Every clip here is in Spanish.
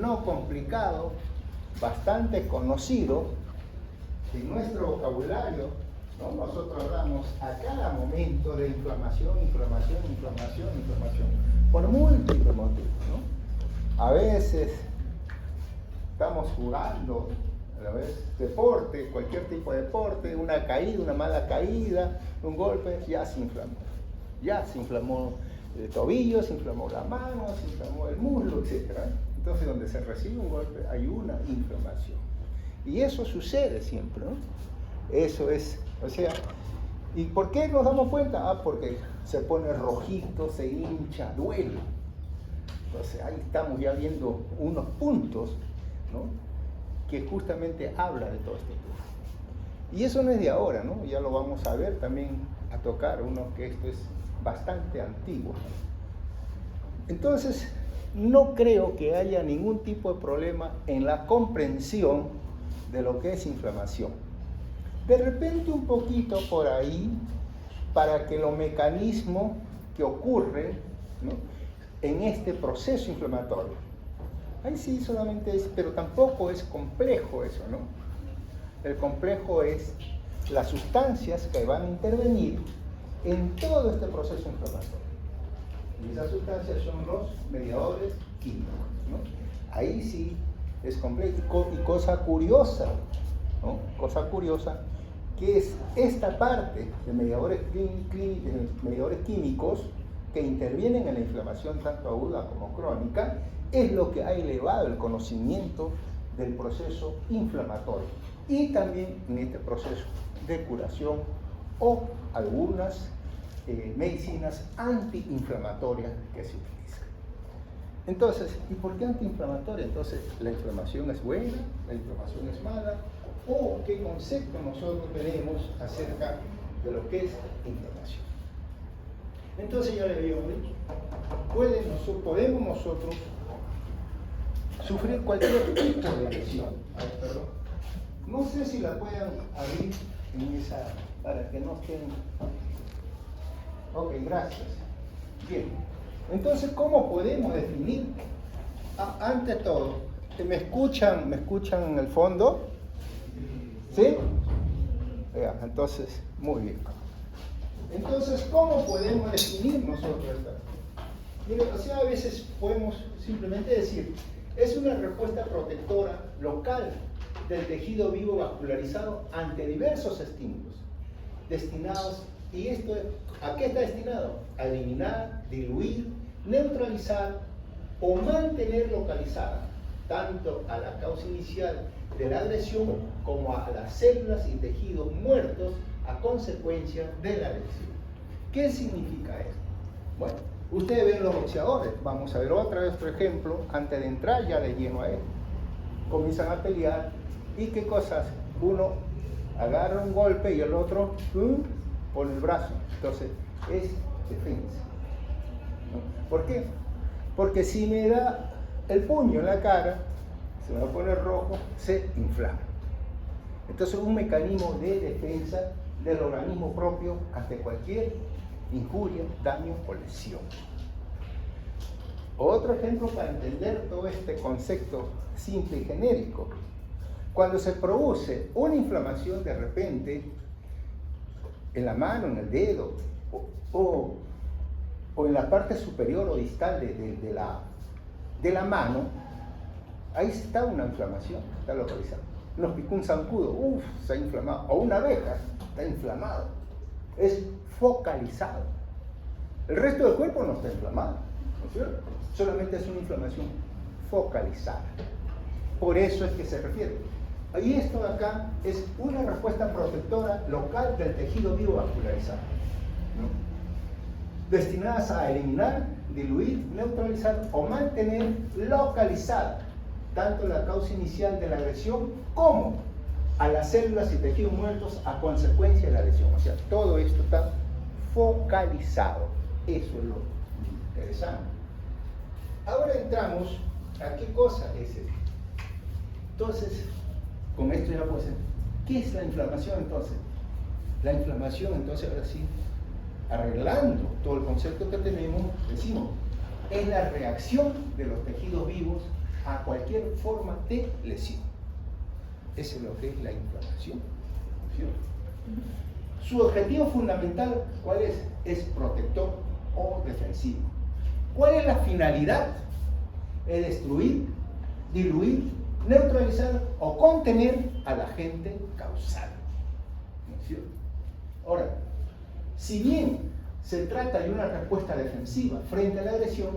no complicado, bastante conocido en nuestro vocabulario, ¿no? Nosotros hablamos a cada momento de inflamación, por múltiples motivos, ¿no? A veces estamos jugando, a veces deporte, cualquier tipo de deporte, una caída, una mala caída, un golpe, ya se inflamó. Ya se inflamó el tobillo, se inflamó la mano, se inflamó el muslo, etc. Entonces, donde se recibe un golpe hay una inflamación. Y eso sucede siempre, ¿no? Eso es, o sea, ¿y por qué nos damos cuenta? Ah, porque se pone rojito, se hincha, duele. Entonces, ahí estamos ya viendo unos puntos, ¿no? Que justamente habla de todo este tema. Y eso no es de ahora, ¿no? Ya lo vamos a ver también, a tocar uno que esto es bastante antiguo. Entonces, no creo que haya ningún tipo de problema en la comprensión de lo que es inflamación. De repente un poquito por ahí, para que los mecanismos que ocurren, ¿no? En este proceso inflamatorio. Ahí sí solamente es, pero tampoco es complejo eso, ¿no? El complejo es las sustancias que van a intervenir en todo este proceso inflamatorio. Y esas sustancias son los mediadores químicos, ¿no? Ahí sí es complejo. Y cosa curiosa, ¿no? Cosa curiosa, que es esta parte de mediadores químicos que intervienen en la inflamación tanto aguda como crónica, es lo que ha elevado el conocimiento del proceso inflamatorio y también en este proceso de curación o algunas medicinas antiinflamatorias que se utilizan. Entonces, ¿y por qué antiinflamatoria? Entonces, ¿la inflamación es buena? ¿La inflamación es mala? ¿O qué concepto nosotros tenemos acerca de lo que es inflamación? Entonces ya le había dicho, podemos nosotros sufrir cualquier tipo de lesión. Ay, perdón. No sé si la puedan abrir en esa, para que no estén. Ok, gracias. Bien. Entonces, ¿cómo podemos definir? Ante todo, ¿me escuchan en el fondo? ¿Sí? Ya, entonces, muy bien. Entonces, ¿cómo podemos definir nosotros esta? Mire, o sea, a veces podemos simplemente decir, es una respuesta protectora local del tejido vivo vascularizado ante diversos estímulos destinados, ¿y esto a qué está destinado? A eliminar, diluir, neutralizar o mantener localizada tanto a la causa inicial de la agresión como a las células y tejidos muertos a consecuencia de la agresión. ¿Qué significa esto? Bueno, ustedes ven los boxeadores, vamos a ver otra vez otro ejemplo, antes de entrar ya de lleno a él. Comienzan a pelear y ¿qué cosas? Uno agarra un golpe y el otro pone el brazo. Entonces, es defensa, ¿no? ¿Por qué? Porque si me da el puño en la cara, se me va a poner rojo, se inflama. Entonces, un mecanismo de defensa del organismo propio ante cualquier injuria, daño o lesión. Otro ejemplo para entender todo este concepto simple y genérico. Cuando se produce una inflamación de repente en la mano, en el dedo o en la parte superior o distal de la mano, ahí está una inflamación, está localizada. Nos picó un zancudo, se ha inflamado. O una abeja, está inflamado. Es focalizado. El resto del cuerpo no está inflamado, ¿no es cierto? Solamente es una inflamación focalizada. Por eso es que se refiere. Y esto de acá es una respuesta protectora local del tejido vivo vascularizado, ¿no? Destinadas a eliminar, diluir, neutralizar o mantener localizada tanto la causa inicial de la agresión como a las células y tejidos muertos a consecuencia de la lesión. O sea, todo esto está focalizado. Eso es lo interesante. Ahora entramos a qué cosa es esto. Entonces, con esto ya puedo decir, ¿qué es la inflamación entonces? La inflamación entonces, ahora sí, arreglando todo el concepto que tenemos, decimos, es la reacción de los tejidos vivos a cualquier forma de lesión. Eso es lo que es la inflamación. ¿Sí? Su objetivo fundamental, ¿cuál es? Es protector o defensivo. ¿Cuál es la finalidad? Es destruir, diluir, neutralizar o contener al agente causal. ¿No es cierto? Ahora, si bien se trata de una respuesta defensiva frente a la agresión,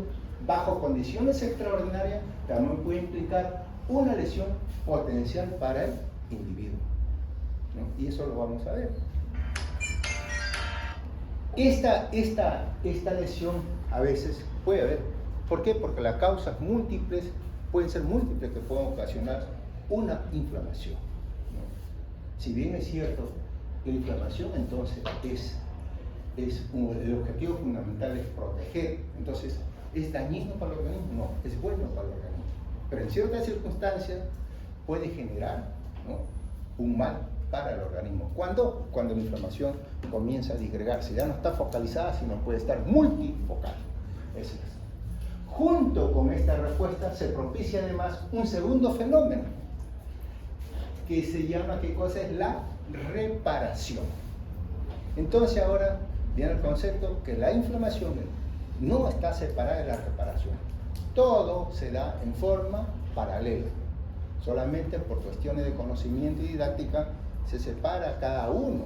bajo condiciones extraordinarias, también puede implicar una lesión potencial para el individuo, ¿no? Y eso lo vamos a ver. Esta lesión a veces puede haber. ¿Por qué? Porque las causas múltiples pueden ser múltiples que pueden ocasionar una inflamación, ¿no? Si bien es cierto, la inflamación entonces el objetivo fundamental es proteger. Entonces, ¿es dañino para el organismo? No, es bueno para el organismo. Pero en ciertas circunstancias puede generar, ¿no?, un mal para el organismo. ¿Cuándo? Cuando la inflamación comienza a disgregarse. Ya no está focalizada, sino puede estar multifocal. Eso es. Junto con esta respuesta se propicia además un segundo fenómeno que se llama, ¿qué cosa es? La reparación. Entonces ahora viene el concepto que la inflamación no está separada de la reparación. Todo se da en forma paralela. Solamente por cuestiones de conocimiento y didáctica se separa cada uno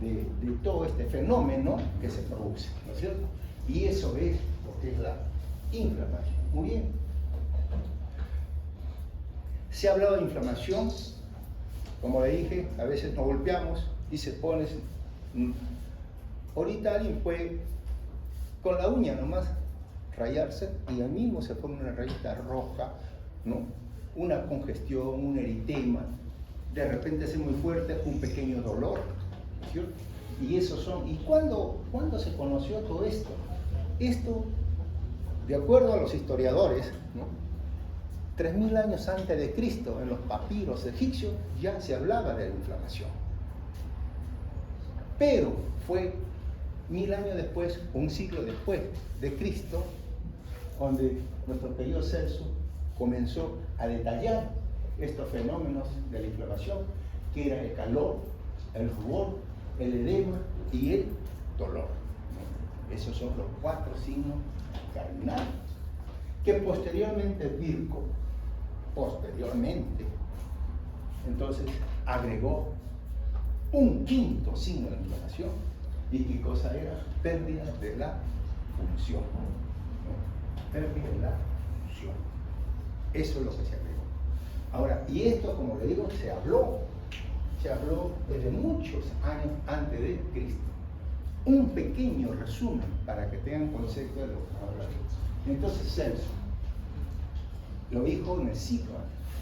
de todo este fenómeno que se produce, ¿no es cierto? Y eso es lo que es la inflamación. Muy bien. Se ha hablado de inflamación, como le dije, a veces nos golpeamos y se pone. Ahorita alguien puede con la uña nomás rayarse y al mismo se pone una rayita roja, ¿no? Una congestión, un eritema, de repente es muy fuerte, un pequeño dolor, ¿cierto? Y esos son. ¿Y cuándo se conoció todo esto? Esto, de acuerdo a los historiadores, ¿no?, 3000 años antes de Cristo, en los papiros egipcios ya se hablaba de la inflamación. Pero fue 1000 años después, un siglo después de Cristo, donde nuestro querido Celso comenzó a detallar estos fenómenos de la inflamación, que era el calor, el rubor, el edema y el dolor. Esos son los 4 signos cardinales que posteriormente Virco, entonces agregó un quinto signo de la inflamación. ¿Y qué cosa era? Pérdida de la función, ¿no? Pérdida de la función. Eso es lo que se agregó. Ahora, y esto, como le digo, se habló desde muchos años antes de Cristo. Un pequeño resumen para que tengan concepto de lo que hablamos. Entonces Celso lo dijo en el siglo.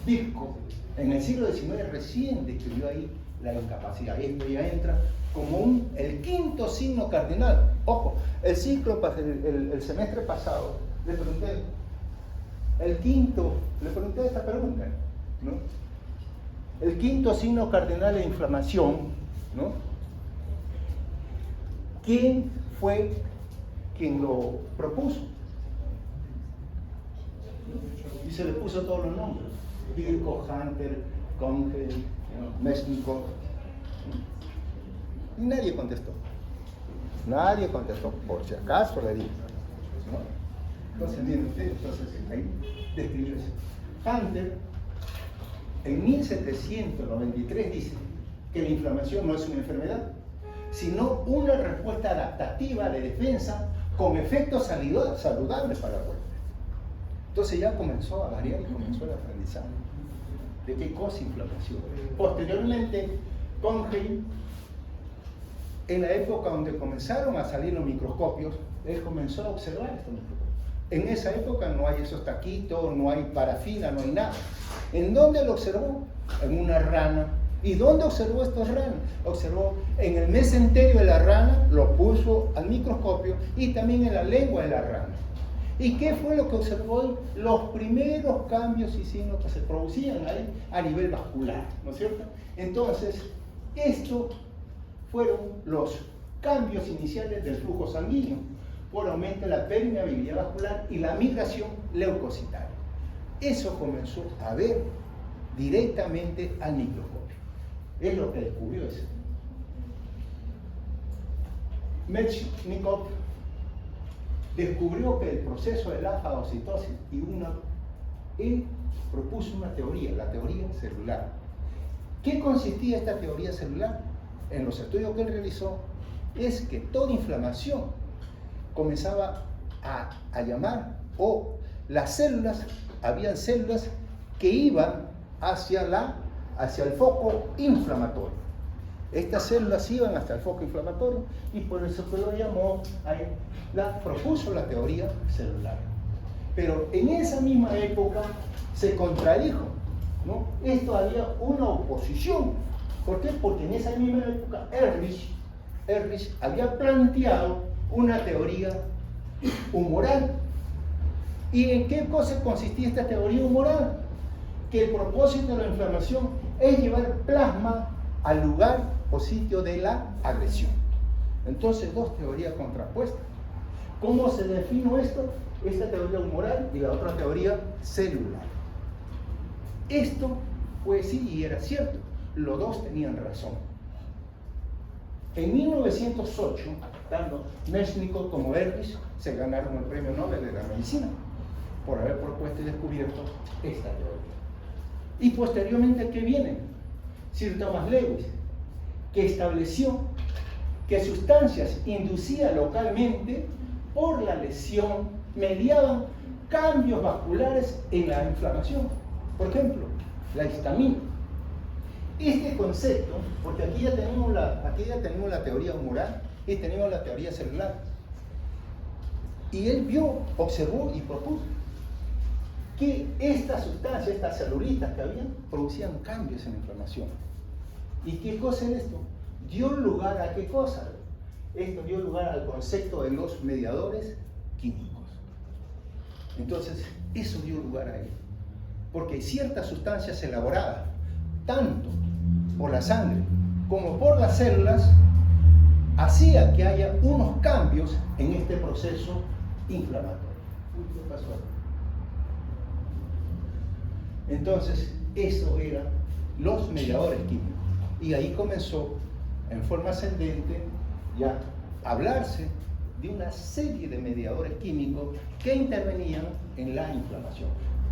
Virco en el siglo XIX recién describió ahí la incapacidad. Esto ya entra como el quinto signo cardinal. Ojo, el semestre pasado le pregunté esta pregunta, ¿no? El quinto signo cardinal de inflamación, ¿no? ¿Quién fue quien lo propuso? Y se le puso todos los nombres: Virco, Hunter, Congel, Mesnikov. Y nadie contestó. Nadie contestó, por si acaso le digo, ¿no? Entonces, miren ustedes, ahí describe eso. Hunter, en 1793, dice que la inflamación no es una enfermedad, sino una respuesta adaptativa de defensa con efectos saludables para el cuerpo. Entonces ya comenzó a variar y comenzó el aprendizaje de qué cosa inflamación. Posteriormente, Congel, en la época donde comenzaron a salir los microscopios, él comenzó a observar estos microscopios. En esa época no hay esos taquitos, no hay parafina, no hay nada. ¿En dónde lo observó? En una rana. ¿Y dónde observó estos ranas? Observó en el mesenterio de la rana, lo puso al microscopio, y también en la lengua de la rana. ¿Y qué fue lo que observó? Los primeros cambios y signos que se producían ahí a nivel vascular, ¿no es cierto? Entonces, estos fueron los cambios iniciales del flujo sanguíneo por aumento de la permeabilidad vascular y la migración leucocitaria. Eso comenzó a ver directamente al microscopio. Es lo que descubrió eso. Mechnikov descubrió que el proceso de la fagocitosis él propuso una teoría, la teoría celular. ¿Qué consistía esta teoría celular? En los estudios que él realizó, es que toda inflamación comenzaba a llamar, o las células, habían células que iban hacia el foco inflamatorio. Estas células iban hasta el foco inflamatorio y por eso que lo llamó, propuso la teoría celular. Pero en esa misma época se contradijo, ¿no? Esto había una oposición. ¿Por qué? Porque en esa misma época Ehrlich había planteado una teoría humoral. ¿Y en qué cosa consistía esta teoría humoral? Que el propósito de la inflamación es llevar plasma al lugar o sitio de la agresión. Entonces, dos teorías contrapuestas. ¿Cómo se define esto? Esta teoría humoral y la otra teoría celular. Esto, pues sí, y era cierto. Los dos tenían razón. En 1908, tanto Mechnikov como Ehrlich se ganaron el Premio Nobel de la Medicina por haber propuesto y descubierto esta teoría. Y posteriormente, ¿qué viene? Sir Thomas Lewis, que estableció que sustancias inducidas localmente por la lesión mediaban cambios vasculares en la inflamación. Por ejemplo, la histamina. Este concepto, porque aquí ya tenemos la teoría humoral y tenemos la teoría celular. Y él observó y propuso que estas sustancias, estas celulitas que habían, producían cambios en la inflamación. ¿Y qué cosa es esto? Dio lugar a qué cosa? Esto dio lugar al concepto de los mediadores químicos. Entonces, eso dio lugar a él. Porque ciertas sustancias elaboradas, tanto por la sangre como por las células, hacía que haya unos cambios en este proceso inflamatorio. ¿Qué pasó? Entonces, eso eran los mediadores químicos. Y ahí comenzó, en forma ascendente, ya a hablarse de una serie de mediadores químicos que intervenían en la inflamación.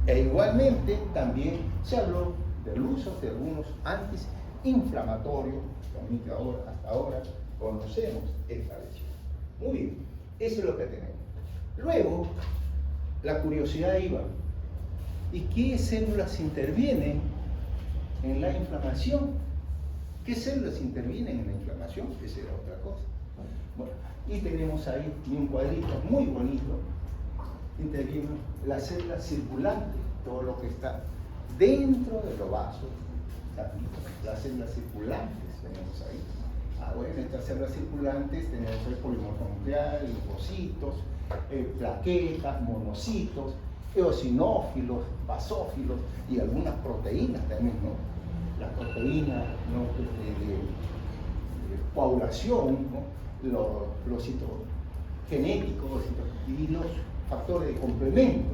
E igualmente también se habló del uso de algunos antiinflamatorios, también que hasta ahora conocemos esta lesión. Muy bien, eso es lo que tenemos. Luego, la curiosidad iba, ¿y qué células intervienen en la inflamación? ¿Qué células intervienen en la inflamación? Esa era otra cosa. Bueno, y tenemos ahí un cuadrito muy bonito. Intervienen las células circulantes, todo lo que está dentro de los vasos, las células circulantes tenemos ahí. Bueno, estas células circulantes tenemos el polimorfo nuclear, linfocitos, plaquetas, monocitos, eosinófilos, basófilos y algunas proteínas también, ¿no? Las proteínas, ¿no? de coagulación, ¿no? Los citogenéticos y los factores de complemento.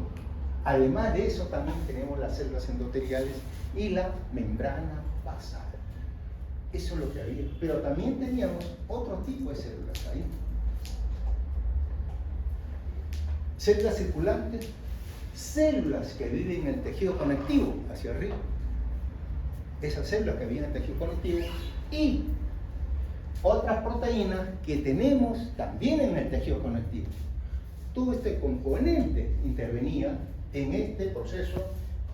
Además de eso, también tenemos las células endoteliales y la membrana basal. Eso es lo que había. Pero también teníamos otro tipo de células ahí. Células circulantes, células que viven en el tejido conectivo, hacia arriba. Esas células que viven en el tejido conectivo y otras proteínas que tenemos también en el tejido conectivo. Todo este componente intervenía en este proceso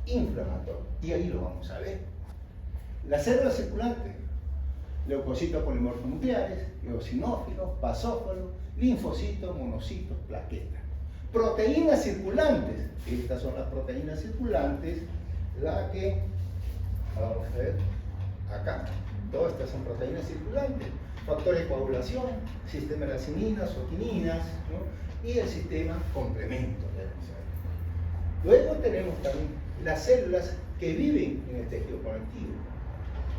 inflamatorio. Y ahí lo vamos a ver. Las células circulantes, leucocitos polimorfonucleares, eosinófilos, basófilos, linfocitos, monocitos, plaquetas. Proteínas circulantes, estas son las proteínas circulantes, la que, vamos a ver, acá, todas estas son proteínas circulantes, factores de coagulación, sistema de raceminas o quininas, ¿no? Y el sistema complemento. Luego tenemos también las células que viven en el tejido conectivo.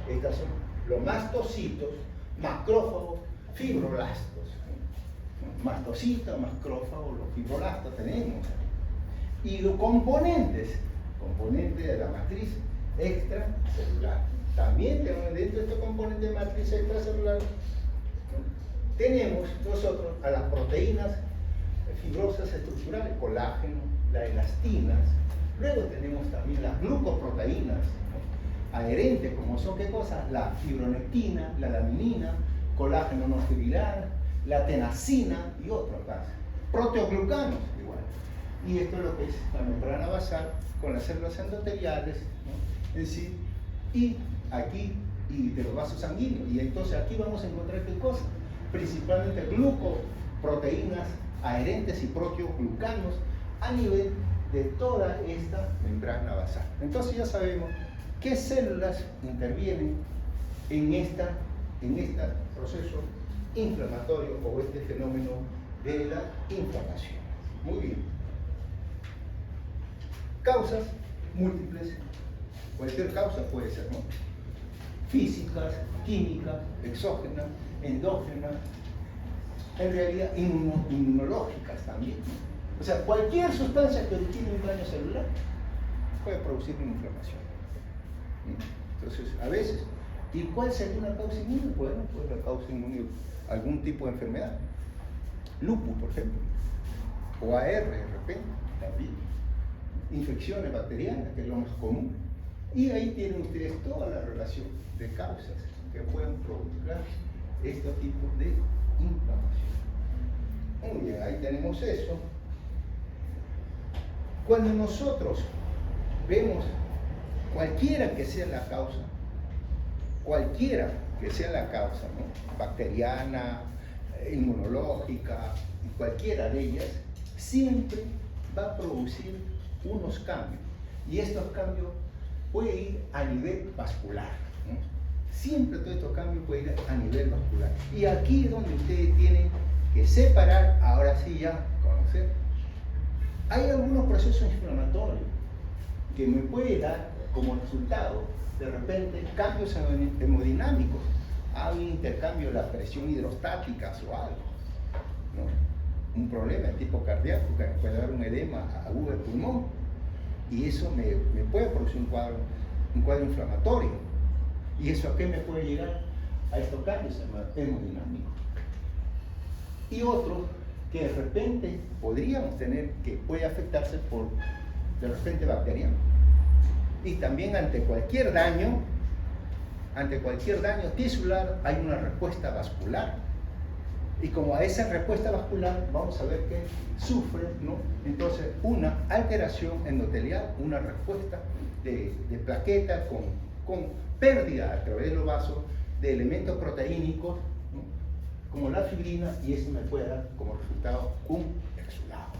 Estas son los mastocitos, macrófagos, fibroblastos. Mastocitos, macrófagos, los fibroblastos tenemos. Y los componentes componente de la matriz extracelular. También tenemos dentro de este componente de matriz extracelular, tenemos nosotros a las proteínas fibrosas estructurales, colágeno, las elastinas. Luego tenemos también las glucoproteínas, ¿no?, adherentes, como son qué cosas, la fibronectina, la laminina, colágeno no fibrilar, la tenasina y otros casos. Proteoglucanos igual. Y esto es lo que es la membrana basal con las células endoteliales, ¿no?, es decir, y aquí, y de los vasos sanguíneos. Y entonces aquí vamos a encontrar qué cosas, principalmente glucoproteínas adherentes y proteoglucanos a nivel de toda esta membrana basal. Entonces ya sabemos qué células intervienen en este proceso inflamatorio o este fenómeno de la inflamación. Muy bien. Causas múltiples, cualquier causa puede ser, ¿no?, físicas, químicas, exógenas, endógenas, en realidad inmunológicas también, ¿no? O sea, cualquier sustancia que origine un daño celular puede producir una inflamación. Entonces, a veces, ¿y cuál sería una causa inmune? Bueno, pues la causa inmune, algún tipo de enfermedad, lupus, por ejemplo, o AR de repente, también, infecciones bacterianas, que es lo más común. Y ahí tienen ustedes toda la relación de causas que pueden provocar este tipo de inflamación. Muy bien, ahí tenemos eso. Cuando nosotros vemos cualquiera que sea la causa, ¿no?, bacteriana, inmunológica, cualquiera de ellas, siempre va a producir unos cambios. Y estos cambios pueden ir a nivel vascular, ¿no? Siempre todos estos cambios pueden ir a nivel vascular. Y aquí es donde ustedes tienen que separar, ahora sí ya conocer. Hay algunos procesos inflamatorios que me puede dar como resultado de repente cambios hemodinámicos. Hay un intercambio de la presión hidrostática o algo, ¿no?, un problema de tipo cardíaco que me puede dar un edema agudo del pulmón, y eso me puede producir un cuadro inflamatorio. ¿Y eso a qué me puede llegar? A estos cambios hemodinámicos. Y otros que de repente podríamos tener que puede afectarse por de repente bacteriano. Y también ante cualquier daño tisular hay una respuesta vascular. Y como a esa respuesta vascular vamos a ver que sufre, ¿no?, entonces una alteración endotelial, una respuesta de plaquetas con pérdida a través de los vasos de elementos proteínicos, ¿no?, como la fibrina, y eso me puede dar como resultado un exudado.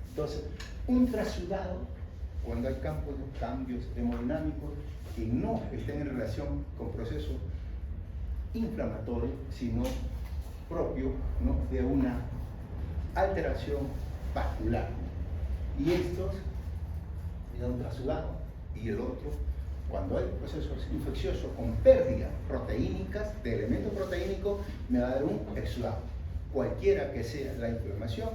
Entonces, un trasudado, cuando hay cambios hemodinámicos que no estén en relación con procesos inflamatorios, sino propio, ¿no?, de una alteración vascular. Y estos de un trasudado, y el otro cuando hay procesos infecciosos con pérdidas proteínicas, de elementos proteínicos, me va a dar un exudado, cualquiera que sea la inflamación.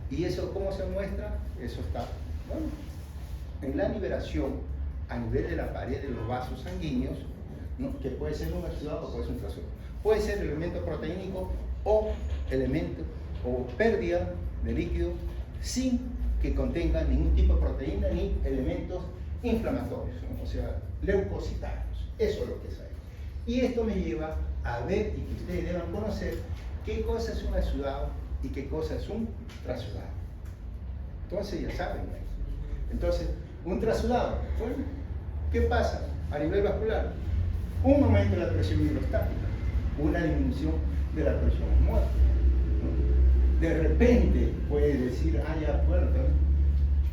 ¿Y eso cómo se muestra? Eso está, bueno, en la liberación a nivel de la pared de los vasos sanguíneos, ¿no?, que puede ser un exudado o puede ser un trasudado. Puede ser elemento proteínico o elemento o pérdida de líquido sin que contenga ningún tipo de proteína ni elementos inflamatorios, ¿no?, o sea, leucocitarios. Eso es lo que sabemos. Y esto me lleva a ver y que ustedes deban conocer qué cosa es un exudado y qué cosa es un trasudado. Entonces ya saben. Entonces, un trasudado, bueno, ¿qué pasa a nivel vascular? Un aumento de la presión hidrostática, una disminución de la presión osmótica, ¿no? De repente puede decir, ya, bueno,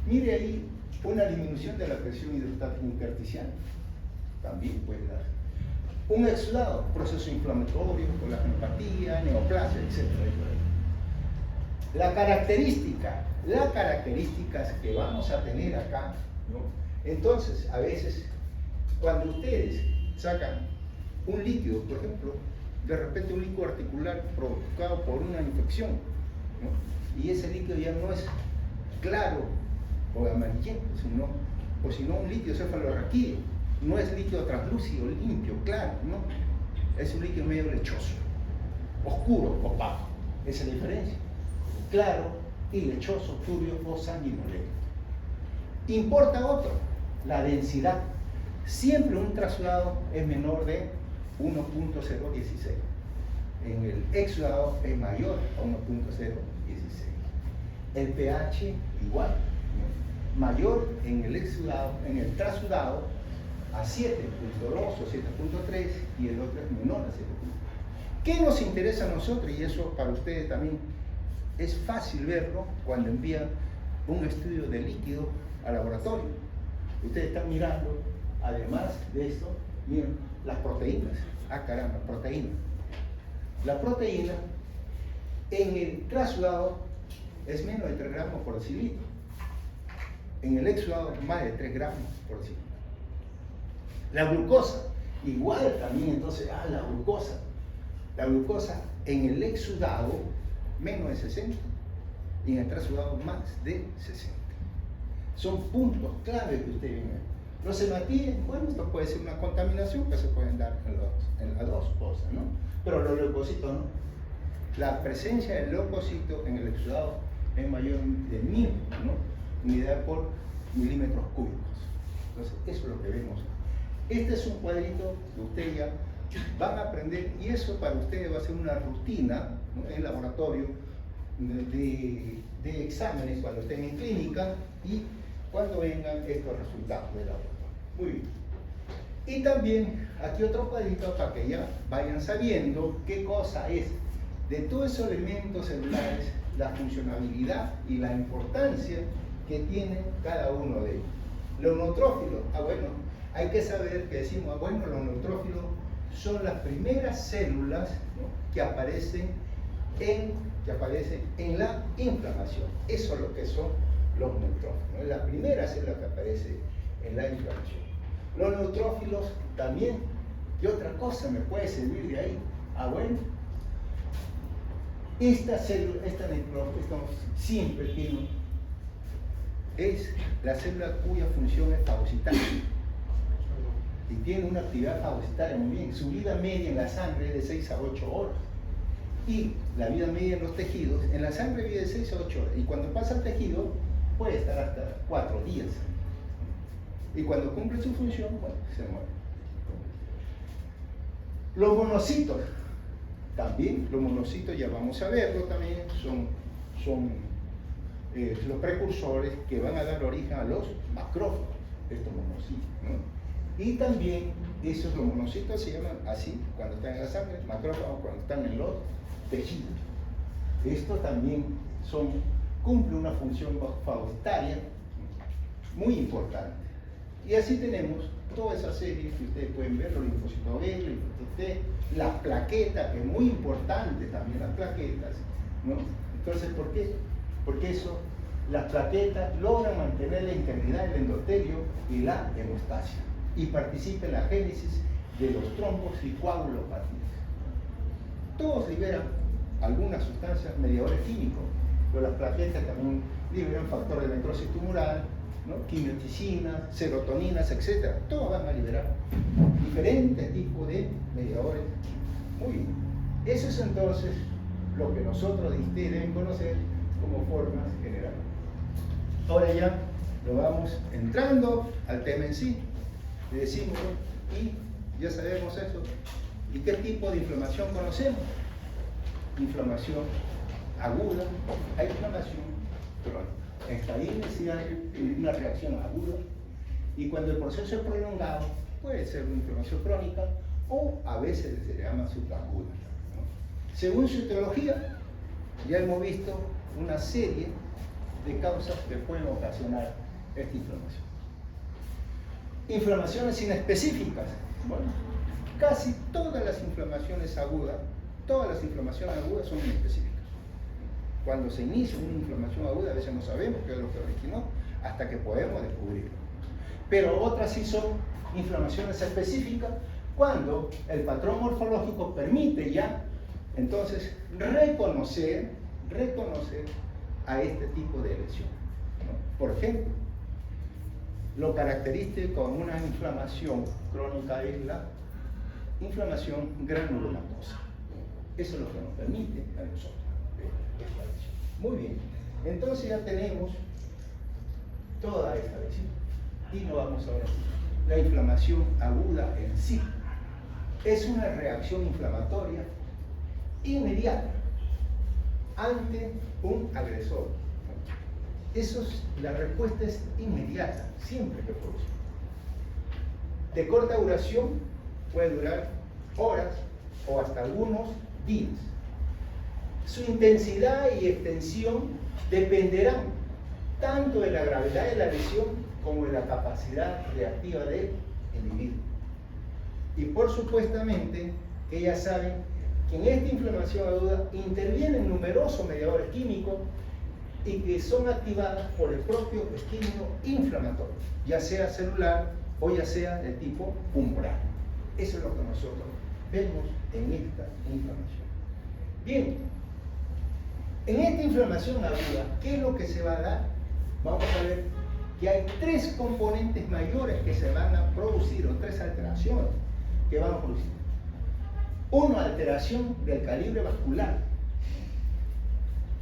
mire ahí, una disminución de la presión hidrostática intersticial, también puede dar. Un exudado, proceso inflamatorio, colágenopatía, neoplasia, etc. Las características que vamos a tener acá, ¿no? Entonces, a veces, cuando ustedes sacan un líquido, por ejemplo, de repente un líquido articular provocado por una infección, ¿no?, y ese líquido ya no es claro o amarillento, sino o si no un líquido cefalorraquídeo. No es líquido translúcido, limpio, claro, ¿no? Es un líquido medio lechoso, oscuro, opaco. Esa es la diferencia. Claro y lechoso, turbio o sanguinolento. Importa otro, la densidad. Siempre un trasudado es menor de 1.016. En el exudado es mayor a 1.016. El pH igual, ¿no? Mayor en el exudado, en el trasudado a 7.2 o 7.3 y el otro es menor a 7.3. ¿Qué nos interesa a nosotros? Y eso para ustedes también es fácil verlo cuando envían un estudio de líquido al laboratorio. Ustedes están mirando, además de esto, miren las proteínas. Ah, caramba, proteína. La proteína en el trasudado es menos de 3 gramos por decilitro. En el exudado más de 3 gramos por decilitro. La glucosa, igual también entonces, la glucosa. La glucosa en el exudado menos de 60 y en el trasudado más de 60. Son puntos clave que ustedes ven. Los hematíes, bueno, esto puede ser una contaminación que se pueden dar en las dos cosas, ¿no? Pero los leucocitos no. La presencia del leucocito en el exudado es mayor de 1000, ¿no? Unidad por milímetros cúbicos. Entonces, eso es lo que vemos. Este es un cuadrito que ustedes ya van a aprender y eso para ustedes va a ser una rutina, ¿no? En el laboratorio de exámenes cuando estén en clínica y cuando vengan estos resultados del laboratorio. Muy bien. Y también aquí otro cuadrito para que ya vayan sabiendo qué cosa es de todos esos elementos celulares, la funcionalidad y la importancia que tiene cada uno de ellos. Los neutrófilos, bueno, hay que saber que decimos, bueno, los neutrófilos son las primeras células, ¿no? que aparecen en la inflamación. Eso es lo que son los neutrófilos, ¿no? Es la primera célula que aparece en la inflamación. Los neutrófilos también, ¿qué otra cosa me puede servir de ahí? Bueno, esta célula, esta neutrófilo siempre tiene, es la célula cuya función es fagocitaria y tiene una actividad fagocitaria muy bien. Su vida media en la sangre es de 6 a 8 horas y la vida media en los tejidos, en la sangre vive de 6 a 8 horas y cuando pasa al tejido puede estar hasta 4 días y cuando cumple su función, bueno, se muere. Los monocitos también, los monocitos ya vamos a verlo también, son los precursores que van a dar origen a los macrófagos, estos monocitos, ¿no? Y también esos los monocitos se llaman así cuando están en la sangre, macrófagos cuando están en los tejidos. Estos también cumplen una función fagocitaria muy importante. Y así tenemos toda esa serie que ustedes pueden ver, los linfocitos B, linfocitos T, las plaquetas, que es muy importante también las plaquetas, ¿no? Entonces, ¿por qué? Porque las plaquetas logran mantener la integridad del endotelio y la hemostasia y participan en la génesis de los trombos y coagulopatías. Todos liberan algunas sustancias mediadores químicos, pero las plaquetas también liberan factores de necrosis tumoral, ¿no? Quimioticinas, serotoninas, etc. Todos van a liberar diferentes tipos de mediadores. Muy bien. Eso es entonces lo que nosotros deben conocer como formas generales. Ahora ya lo vamos entrando al tema en sí. Le decimos, y ya sabemos eso. ¿Y qué tipo de inflamación conocemos? Inflamación aguda, hay inflamación crónica. Está ahí una reacción aguda y cuando el proceso es prolongado puede ser una inflamación crónica o a veces se llama subaguda, ¿no? Según su etiología, ya hemos visto una serie de causas que pueden ocasionar esta inflamación. Inflamaciones inespecíficas. Bueno, casi todas las inflamaciones agudas son inespecíficas. Cuando se inicia una inflamación aguda, a veces no sabemos qué es lo que originó, hasta que podemos descubrirlo. Pero otras sí son inflamaciones específicas, cuando el patrón morfológico permite ya, entonces, reconocer a este tipo de lesión, ¿no? Por ejemplo, lo característico en una inflamación crónica es la inflamación granulomatosa. Eso es lo que nos permite a nosotros esta lesión. Muy bien, entonces ya tenemos toda esta lesión y nos vamos a ver la inflamación aguda en sí. Es una reacción inflamatoria inmediata ante un agresor. La respuesta es inmediata, siempre que produce. De corta duración, puede durar horas o hasta algunos días. Su intensidad y extensión dependerán tanto de la gravedad de la lesión como de la capacidad reactiva del individuo. Y por supuestamente, que ya saben que en esta inflamación aguda intervienen numerosos mediadores químicos y que son activadas por el propio estímulo inflamatorio, ya sea celular o ya sea de tipo humoral. Eso es lo que nosotros vemos en esta inflamación. Bien, en esta inflamación aguda, ¿qué es lo que se va a dar? Vamos a ver que hay tres componentes mayores que se van a producir, o tres alteraciones que van a producir. Uno, alteración del calibre vascular.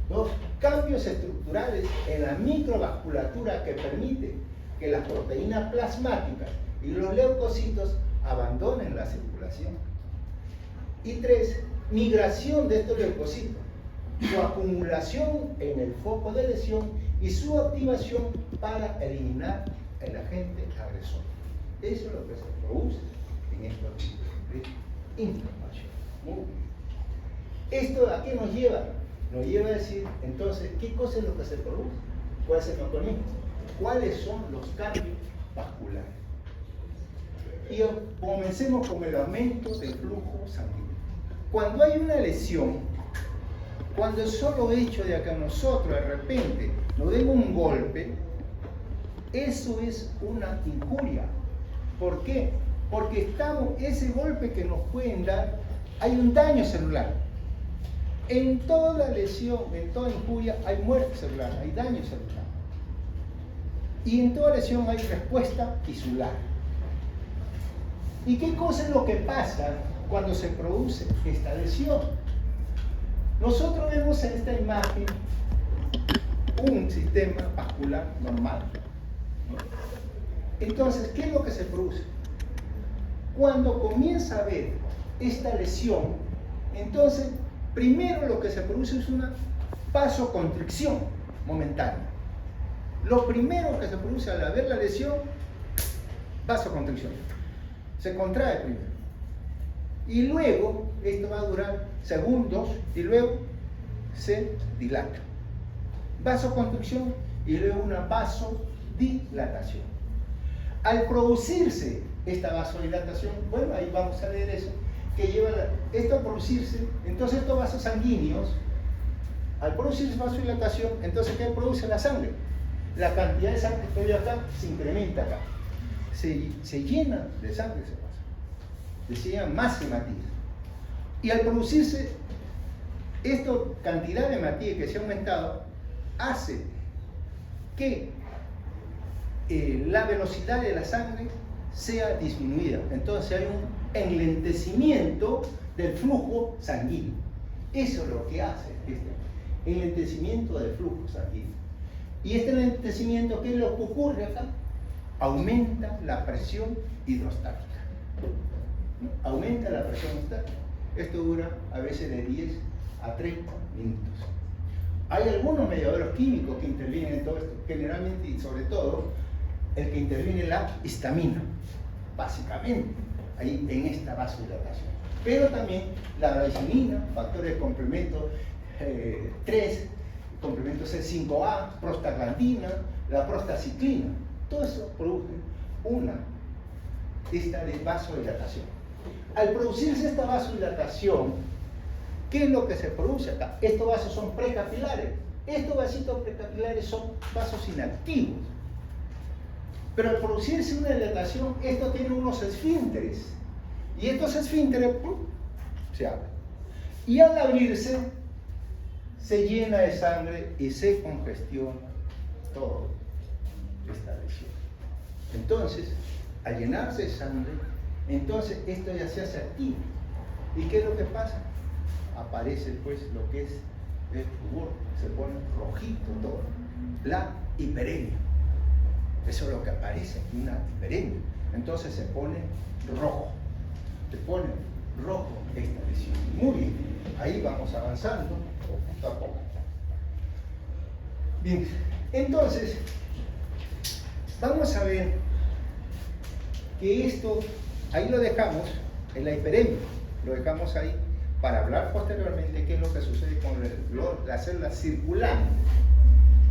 Dos, cambios estructurales en la microvasculatura que permite que las proteínas plasmáticas y los leucocitos abandonen la circulación. Y tres, migración de estos leucocitos, su acumulación en el foco de lesión y su activación para eliminar el agente agresor. Eso es lo que se produce en estos tipos de inflamación. Muy bien. ¿Esto a qué nos lleva? Nos lleva a decir, entonces, ¿qué cosa es lo que se produce? ¿Cuál es el mecanismo? ¿Cuáles son los cambios vasculares? Y comencemos con el aumento del flujo sanguíneo. Cuando hay una lesión, cuando el solo hecho de que nosotros de repente nos den un golpe, eso es una injuria. ¿Por qué? Porque ese golpe que nos pueden dar, hay un daño celular. En toda lesión, en toda injuria, hay muerte celular, hay daño celular. Y en toda lesión hay respuesta tisular. ¿Y qué cosa es lo que pasa cuando se produce esta lesión? Nosotros vemos en esta imagen un sistema vascular normal. Entonces, ¿qué es lo que se produce? Cuando comienza a haber esta lesión, entonces, primero lo que se produce es una vasoconstricción momentánea. Lo primero que se produce al haber la lesión, vasoconstricción. Se contrae primero. Y luego, esto va a durar segundos y luego se dilata. Vasoconstricción y luego una vasodilatación. Al producirse esta vasodilatación, bueno, ahí vamos a leer eso, que lleva esto a producirse, entonces estos vasos sanguíneos, al producirse vasodilatación, entonces ¿qué produce la sangre? La cantidad de sangre que hay acá se incrementa acá. Se llena de sangre ese vaso. Se llama más hematía. Y al producirse esta cantidad de hematía que se ha aumentado, hace que la velocidad de la sangre sea disminuida. Entonces hay un enlentecimiento del flujo sanguíneo. Eso es lo que hace este enlentecimiento del flujo sanguíneo. Y este enlentecimiento, ¿qué es lo que ocurre acá? Aumenta la presión hidrostática. Aumenta la presión hidrostática. Esto dura a veces de 10 a 30 minutos. Hay algunos mediadores químicos que intervienen en todo esto, generalmente y sobre todo el que interviene es la histamina, básicamente, ahí en esta vasodilatación. Pero también la glicemina, factores de complemento 3, complemento C5A, prostaglandina, la prostaciclina, todo eso produce esta vasodilatación. Al producirse esta vasodilatación, ¿qué es lo que se produce acá? Estos vasos son precapilares. Estos vasitos precapilares son vasos inactivos. Pero al producirse una dilatación, estos tienen unos esfínteres. Y estos esfínteres se abren. Y al abrirse, se llena de sangre y se congestiona todo esta lesión. Entonces, al llenarse de sangre, entonces esto ya se hace activo. ¿Y qué es lo que pasa? Aparece pues lo que es el rubor, se pone rojito todo, la hiperemia. Eso es lo que aparece, una hiperemia. Entonces se pone rojo, esta lesión. Muy bien, ahí vamos avanzando poco a poco. Bien, entonces vamos a ver que esto, ahí lo dejamos en la hiperemia, lo dejamos ahí para hablar posteriormente qué es lo que sucede con las células circulantes.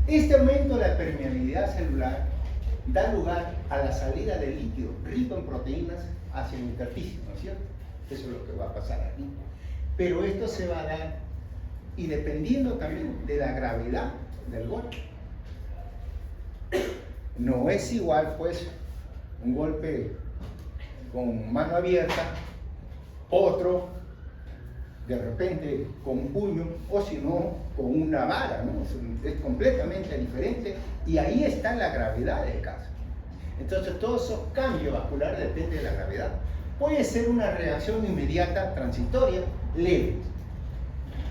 Este aumento de la permeabilidad celular da lugar a la salida de líquido rico en proteínas hacia el intersticio, ¿no es cierto? Eso es lo que va a pasar aquí. Pero esto se va a dar, y dependiendo también de la gravedad del golpe. No es igual, pues, un golpe con mano abierta, otro de repente con un puño, o si no, con una vara, ¿no? Es completamente diferente, y ahí está la gravedad del caso. Entonces, todos esos cambios vasculares dependen de la gravedad. Puede ser una reacción inmediata, transitoria, leve.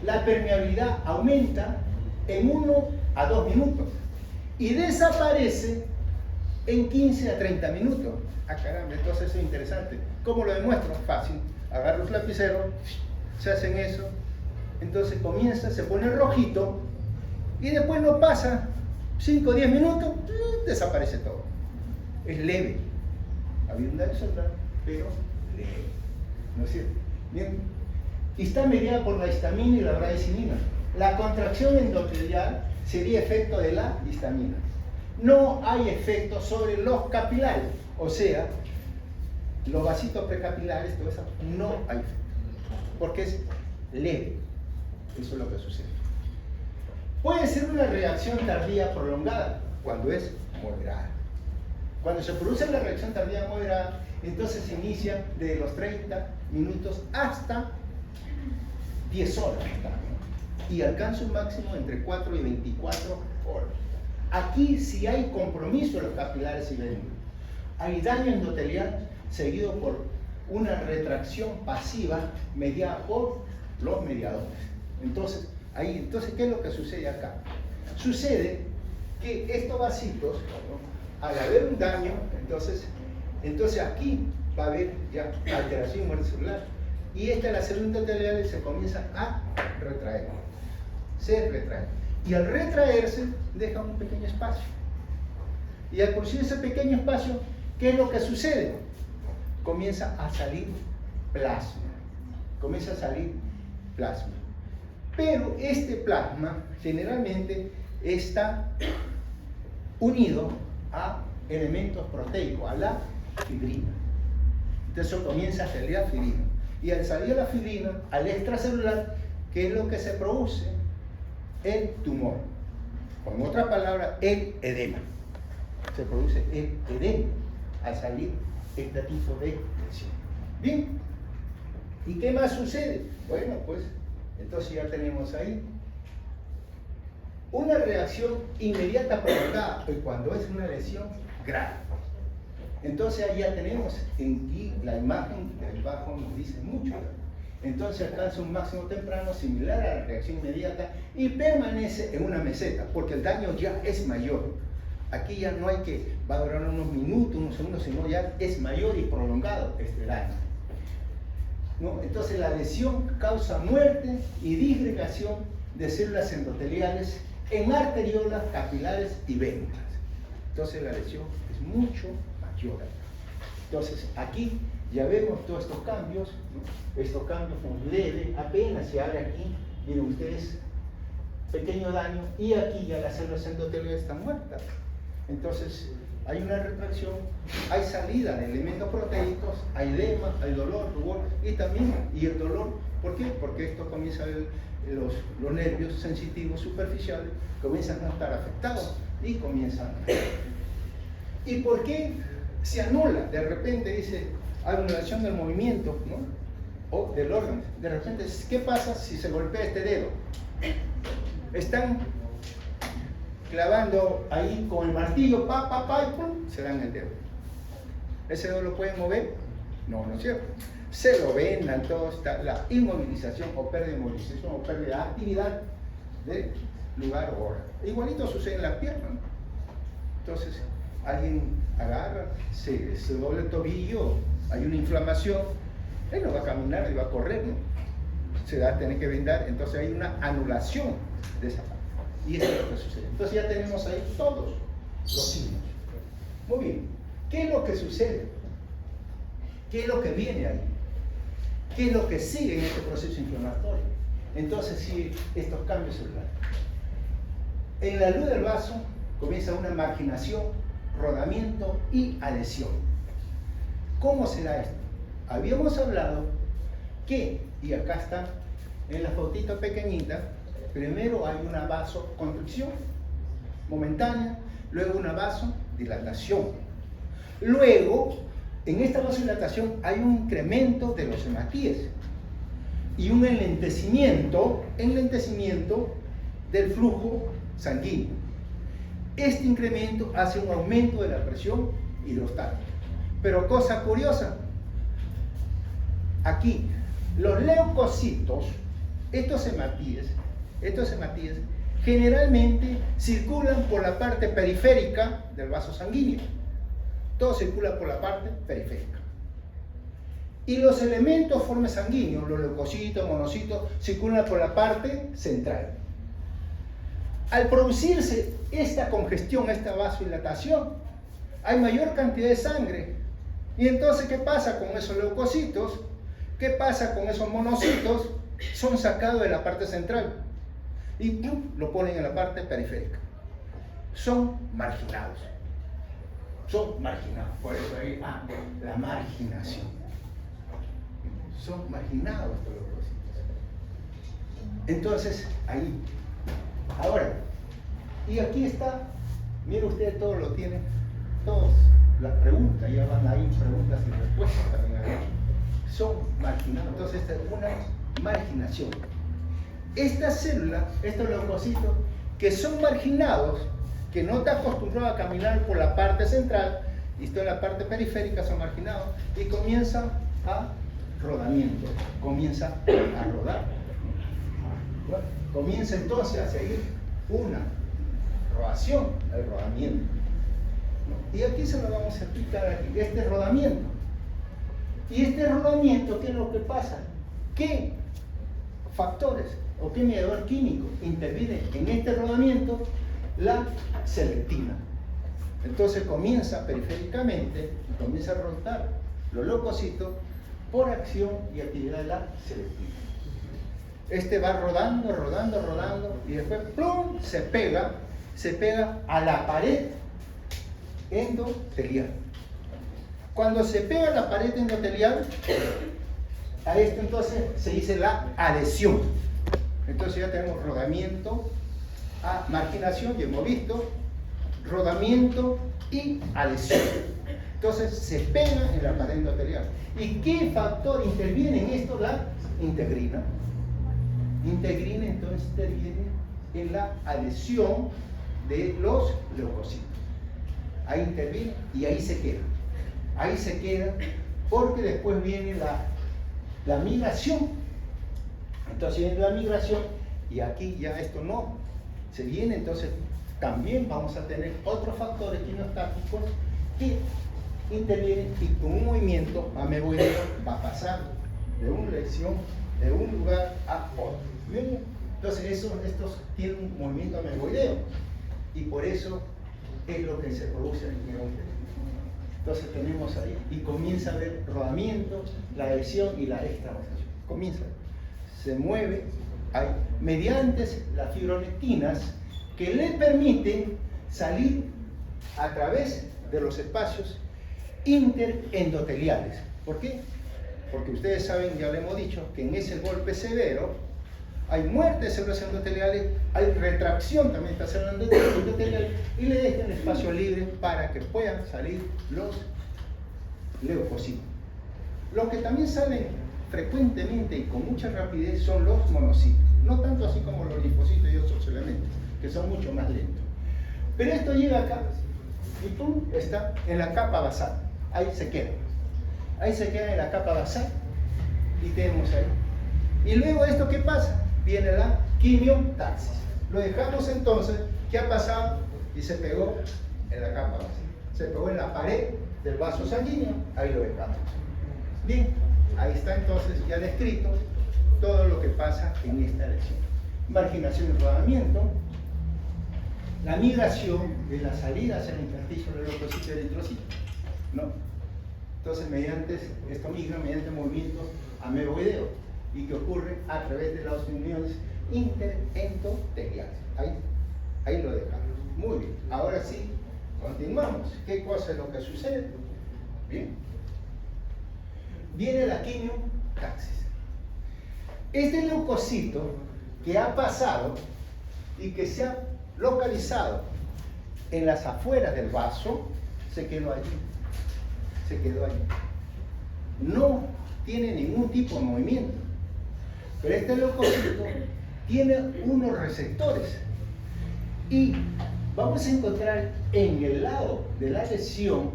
La permeabilidad aumenta en 1 a 2 minutos y desaparece en 15 a 30 minutos. Ah, caramba, entonces es interesante. ¿Cómo lo demuestro? Fácil. Agarro los lapiceros, se hacen eso, entonces comienza, se pone rojito y después no pasa 5 o 10 minutos, desaparece todo. Es leve. Había un daño celular, pero leve. ¿No es cierto? Bien. Y está mediada por la histamina y la bradicina. La contracción endotelial sería efecto de la histamina. No hay efecto sobre los capilares, o sea, los vasitos precapilares, todo eso, no hay efecto, porque es leve. Eso es lo que sucede. Puede ser una reacción tardía prolongada cuando es moderada. Cuando se produce la reacción tardía moderada, entonces se inicia de los 30 minutos hasta 10 horas, y alcanza un máximo entre 4 y 24 horas. Aquí sí hay compromiso de los capilares y venas. Hay daño endotelial seguido por una retracción pasiva mediada por los mediadores. Entonces, ¿qué es lo que sucede acá? Sucede que estos vasitos, ¿no?, al haber un daño, entonces aquí va a haber ya alteración y muerte celular. Y las células endoteliales se comienzan a retraer. Se retraen. Y al retraerse, dejan un pequeño espacio. Y al producir ese pequeño espacio, ¿qué es lo que sucede? Comienza a salir plasma. Comienza a salir plasma. Pero este plasma generalmente está unido a elementos proteicos, a la fibrina. Entonces comienza a salir la fibrina. Y al salir la fibrina, al extracelular, ¿qué es lo que se produce? El tumor. Con otra palabra, el edema. Se produce el edema al salir este tipo de lesión. Bien. ¿Y qué más sucede? Bueno, pues entonces ya tenemos ahí una reacción inmediata prolongada, pues cuando es una lesión grave. Entonces ahí ya tenemos aquí la imagen del bajo nos dice mucho. Entonces alcanza un máximo temprano similar a la reacción inmediata y permanece en una meseta, porque el daño ya es mayor. Aquí ya no hay que, va a durar unos minutos, unos segundos, sino ya es mayor y prolongado este daño, ¿no? Entonces la lesión causa muerte y disgregación de células endoteliales en arteriolas, capilares y venas. Entonces la lesión es mucho mayor. Entonces aquí ya vemos todos estos cambios, ¿no? Estos cambios son leves, apenas se abre aquí, miren ustedes, pequeño daño, y aquí ya las células endoteliales están muertas. Entonces hay una retracción, hay salida de elementos proteicos, hay edema, hay dolor, rubor, y el dolor, ¿por qué? Porque esto comienza a ver los nervios sensitivos superficiales comienzan a estar afectados y comienzan a... ¿Y por qué se anula? De repente dice anulación del movimiento, ¿no? O del órgano. De repente, ¿qué pasa si se golpea este dedo? Están clavando ahí con el martillo, y pum, se dan el dedo. ¿Ese dedo lo pueden mover? No, no es cierto. Se lo vendan, todo está la inmovilización o pérdida de movilización o pérdida de actividad de lugar o hora. Igualito sucede en la pierna, ¿no? Entonces, alguien agarra, se dobla el tobillo, hay una inflamación, él no va a caminar, él va a correr, ¿no? Se va a tener que vendar, entonces hay una anulación de esa parte. Y eso es lo que sucede. Entonces ya tenemos ahí todos los signos. Muy bien, ¿qué es lo que sucede? ¿Qué es lo que viene ahí? ¿Qué es lo que sigue en este proceso inflamatorio? Entonces sigue estos cambios celulares. En la luz del vaso comienza una marginación, rodamiento y adhesión. ¿Cómo será esto? Habíamos hablado que, y acá está en la fotito pequeñita, primero hay una vasoconstricción momentánea, luego una vasodilatación. Luego, en esta vasodilatación hay un incremento de los hematíes y un enlentecimiento del flujo sanguíneo. Este incremento hace un aumento de la presión hidrostática. Pero cosa curiosa, aquí los leucocitos, estos hematíes, generalmente circulan por la parte periférica del vaso sanguíneo. Todo circula por la parte periférica. Y los elementos formes sanguíneos, los leucocitos, monocitos, circulan por la parte central. Al producirse esta congestión, esta vasodilatación, hay mayor cantidad de sangre. Y entonces, ¿qué pasa con esos leucocitos? ¿Qué pasa con esos monocitos? Son sacados de la parte central y ¡pum!, lo ponen en la parte periférica. Son marginados. Por eso ahí, la marginación. Son marginados estos leucocitos. Entonces, ahí. Ahora, y aquí está, mire usted, todo lo tiene, todas las preguntas, ya van ahí preguntas y respuestas también ahí. Son marginados, entonces esta es una marginación. Esta célula, estos leucocitos, que son marginados, que no están acostumbrados a caminar por la parte central, y esto en la parte periférica, son marginados, y comienzan a rodamiento, comienza a rodar. Bueno, comienza entonces a seguir una rodación, el rodamiento. ¿No? Y aquí se lo vamos a explicar aquí, este rodamiento. Y este rodamiento, ¿qué es lo que pasa? ¿Qué factores o qué mediador químico interviene en este rodamiento? La selectina. Entonces comienza periféricamente, comienza a rodar los leucocitos por acción y actividad de la selectina. Este va rodando, y después ¡plum!, se pega a la pared endotelial. Cuando se pega a la pared endotelial, a esto entonces se dice la adhesión. Entonces ya tenemos rodamiento, marginación, ya hemos visto, rodamiento y adhesión. Entonces se pega en la pared endotelial. ¿Y qué factor interviene en esto? La integrina. Integrina entonces interviene en la adhesión de los leucocitos. Ahí interviene y ahí se queda. Ahí se queda porque después viene la migración. Entonces viene la migración y aquí ya esto no se viene, entonces también vamos a tener otros factores quimiostáticos que intervienen y con un movimiento ameboideo va a pasar de una lesión de un lugar a otro. ¿Bien? Entonces estos tienen un movimiento ameboideo y por eso es lo que se produce en el miocardio. Entonces tenemos ahí y comienza a haber rodamiento, la adhesión y la extravasación. Comienza, se mueve ahí, mediante las fibronectinas que le permiten salir a través de los espacios interendoteliales. ¿Por qué? Porque ustedes saben, ya lo hemos dicho, que en ese golpe severo hay muerte de células endoteliales, hay retracción también de estas células endoteliales y le dejan espacio libre para que puedan salir los leucocitos. Los que también salen frecuentemente y con mucha rapidez son los monocitos, no tanto así como los linfocitos y otros elementos, que son mucho más lentos. Pero esto llega acá y pum, está en la capa basal. ahí se quedan. Ahí se quedan en la capa basal y tenemos ahí. Y luego esto, ¿qué pasa? Viene la quimiotaxis. Lo dejamos entonces, ¿qué ha pasado? Y se pegó en la capa basal. Se pegó en la pared del vaso sanguíneo, ahí lo dejamos. Bien, ahí está entonces ya descrito todo lo que pasa en esta lesión. Marginación y rodamiento, la migración de la salida hacia el intersticio del leucocito y el eritrocito, ¿no? Entonces, esto migra mediante movimientos ameboideo y que ocurre a través de las uniones interendoteliales. Ahí lo dejamos. Muy bien. Ahora sí, continuamos. ¿Qué cosa es lo que sucede? Bien. Viene la quimiotaxis. Este leucocito que ha pasado y que se ha localizado en las afueras del vaso, se quedó allí. Se quedó allí. No tiene ningún tipo de movimiento. Pero este leucocito tiene unos receptores. Y vamos a encontrar en el lado de la lesión,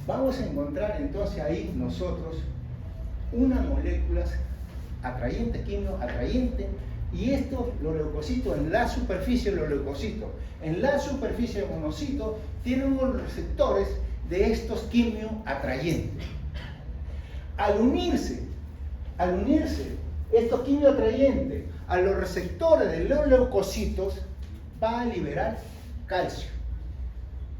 vamos a encontrar entonces ahí nosotros unas moléculas atrayentes, quimio atrayente, y estos, los leucocitos, en la superficie de los leucocitos, en la superficie del monocito, tienen unos receptores de estos quimio atrayentes. Al unirse estos quimio atrayentes a los receptores de los leucocitos, va a liberar calcio.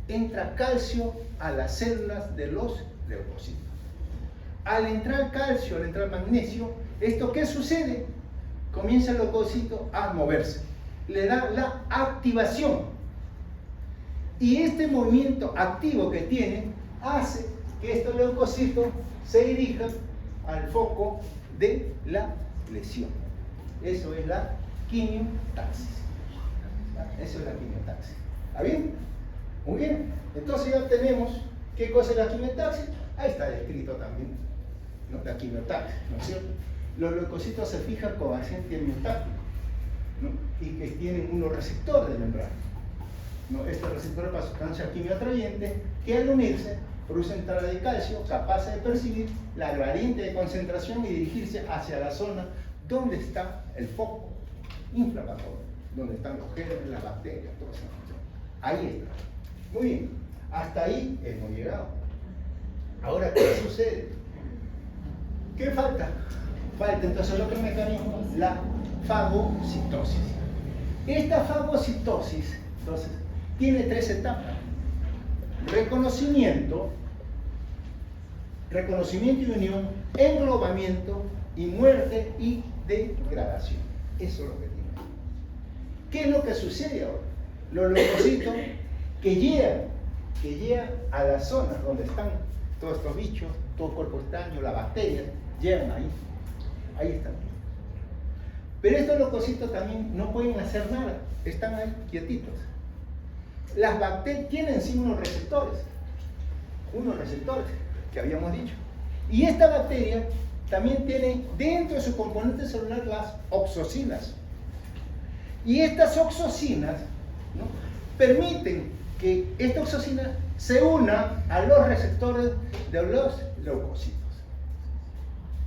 Entra calcio a las células de los leucocitos. Al entrar calcio, al entrar magnesio, ¿esto qué sucede? Comienza el leucocito a moverse. Le da la activación. Y este movimiento activo que tiene hace que estos leucocitos se dirijan al foco de la lesión. Eso es la quimiotaxis. Eso es la quimiotaxis. ¿Está bien? Muy bien. Entonces ya tenemos qué cosa es la quimiotaxis. Ahí está descrito también, ¿no? La quimiotaxis, ¿no es cierto? Los leucocitos se fijan con agente miotáctico, ¿no? Y que tienen unos receptores de membrana, ¿no? Estos receptores para sustancias quimioatrayentes que al unirse producen entrada de calcio capaces de percibir la gradiente de concentración y dirigirse hacia la zona donde está el foco inflamatorio, donde están los genes, las bacterias, todo eso. Ahí está. Muy bien. Hasta ahí hemos llegado. Ahora, ¿qué sucede? ¿Qué falta? Falta entonces el otro mecanismo, la fagocitosis. Esta fagocitosis, entonces, tiene tres etapas. Reconocimiento y unión, englobamiento y muerte y degradación. Eso es lo que tiene. ¿Qué es lo que sucede ahora? Los leucocitos que llegan a las zonas donde están todos estos bichos, todo el cuerpo extraño, las bacterias, llegan ahí están. Pero estos leucocitos también no pueden hacer nada, están ahí quietitos. Las bacterias tienen sí unos receptores que habíamos dicho. Y esta bacteria también tiene dentro de su componente celular las oxocinas. Y estas oxocinas, ¿no?, permiten que esta oxocina se una a los receptores de los leucocitos.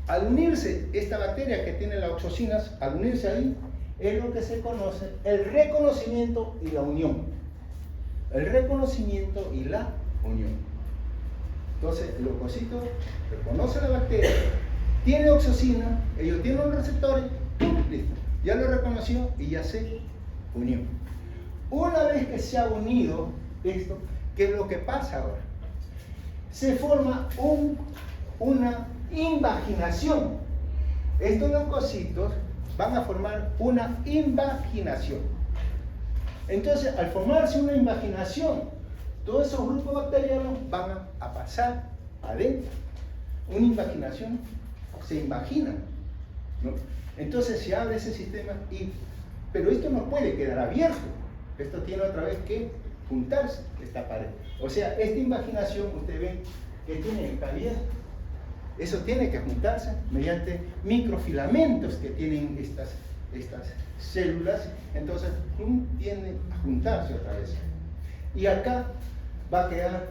Al unirse esta bacteria que tiene las oxocinas, al unirse ahí, es lo que se conoce el reconocimiento y la unión. El reconocimiento y la unión. Entonces, el leucocito reconoce la bacteria, tiene oxocina, ellos tienen los receptores, listo. Ya lo reconoció y ya se unió. Una vez que se ha unido esto, ¿qué es lo que pasa ahora? Se forma una invaginación. Estos leucocitos van a formar una invaginación. Entonces, al formarse una invaginación, todos esos grupos bacterianos van a pasar adentro. Una invaginación, se invaginan, ¿no? Entonces se abre ese sistema, pero esto no puede quedar abierto. Esto tiene otra vez que juntarse, esta pared. O sea, esta invaginación, ustedes ven que tiene que estar abierto. Eso tiene que juntarse mediante microfilamentos que tienen estas células. Entonces tienden a juntarse otra vez. Y acá va a quedar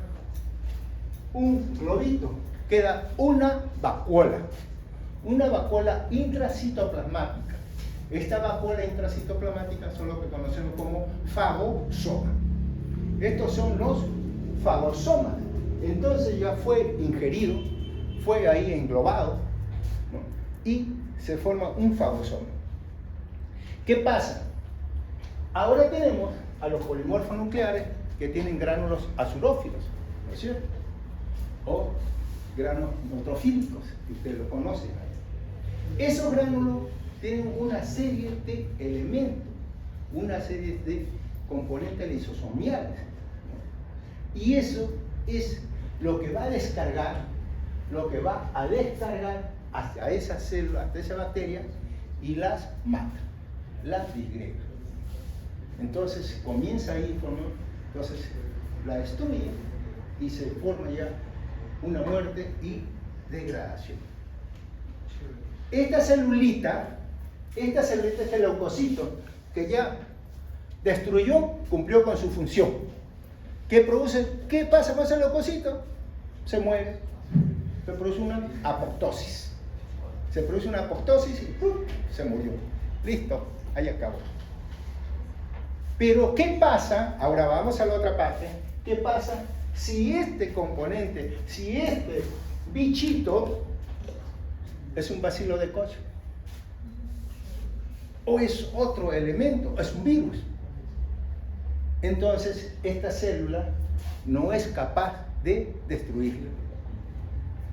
un globito, queda una vacuola intracitoplasmática. Esta vacuola intracitoplasmática son lo que conocemos como fagosoma. Estos son los fagosomas. Entonces ya fue ingerido, fue ahí englobado, ¿no? Y se forma un fagosoma. ¿Qué pasa? Ahora tenemos a los polimorfos nucleares que tienen gránulos azurófilos, ¿no es cierto? O granos neutrofílicos, que ustedes lo conocen. Esos gránulos tienen una serie de elementos, una serie de componentes lisosomiales, ¿no? Y eso es lo que va a descargar, hacia esa célula, hacia esa bacteria, y las mata, las disgrega. Entonces comienza ahí, entonces la destruye y se forma ya una muerte y degradación. Esta celulita, este leucocito, que ya destruyó, cumplió con su función. ¿Qué produce? ¿Qué pasa con ese leucocito? Se muere. Se produce una apoptosis. Se produce una apoptosis y ¡pum!, se murió. Listo, ahí acabó. Pero ¿qué pasa? Ahora vamos a la otra parte. ¿Qué pasa si este componente, si este bichito es un bacilo de Koch? ¿O es otro elemento? Es un virus. Entonces, esta célula no es capaz de destruirla.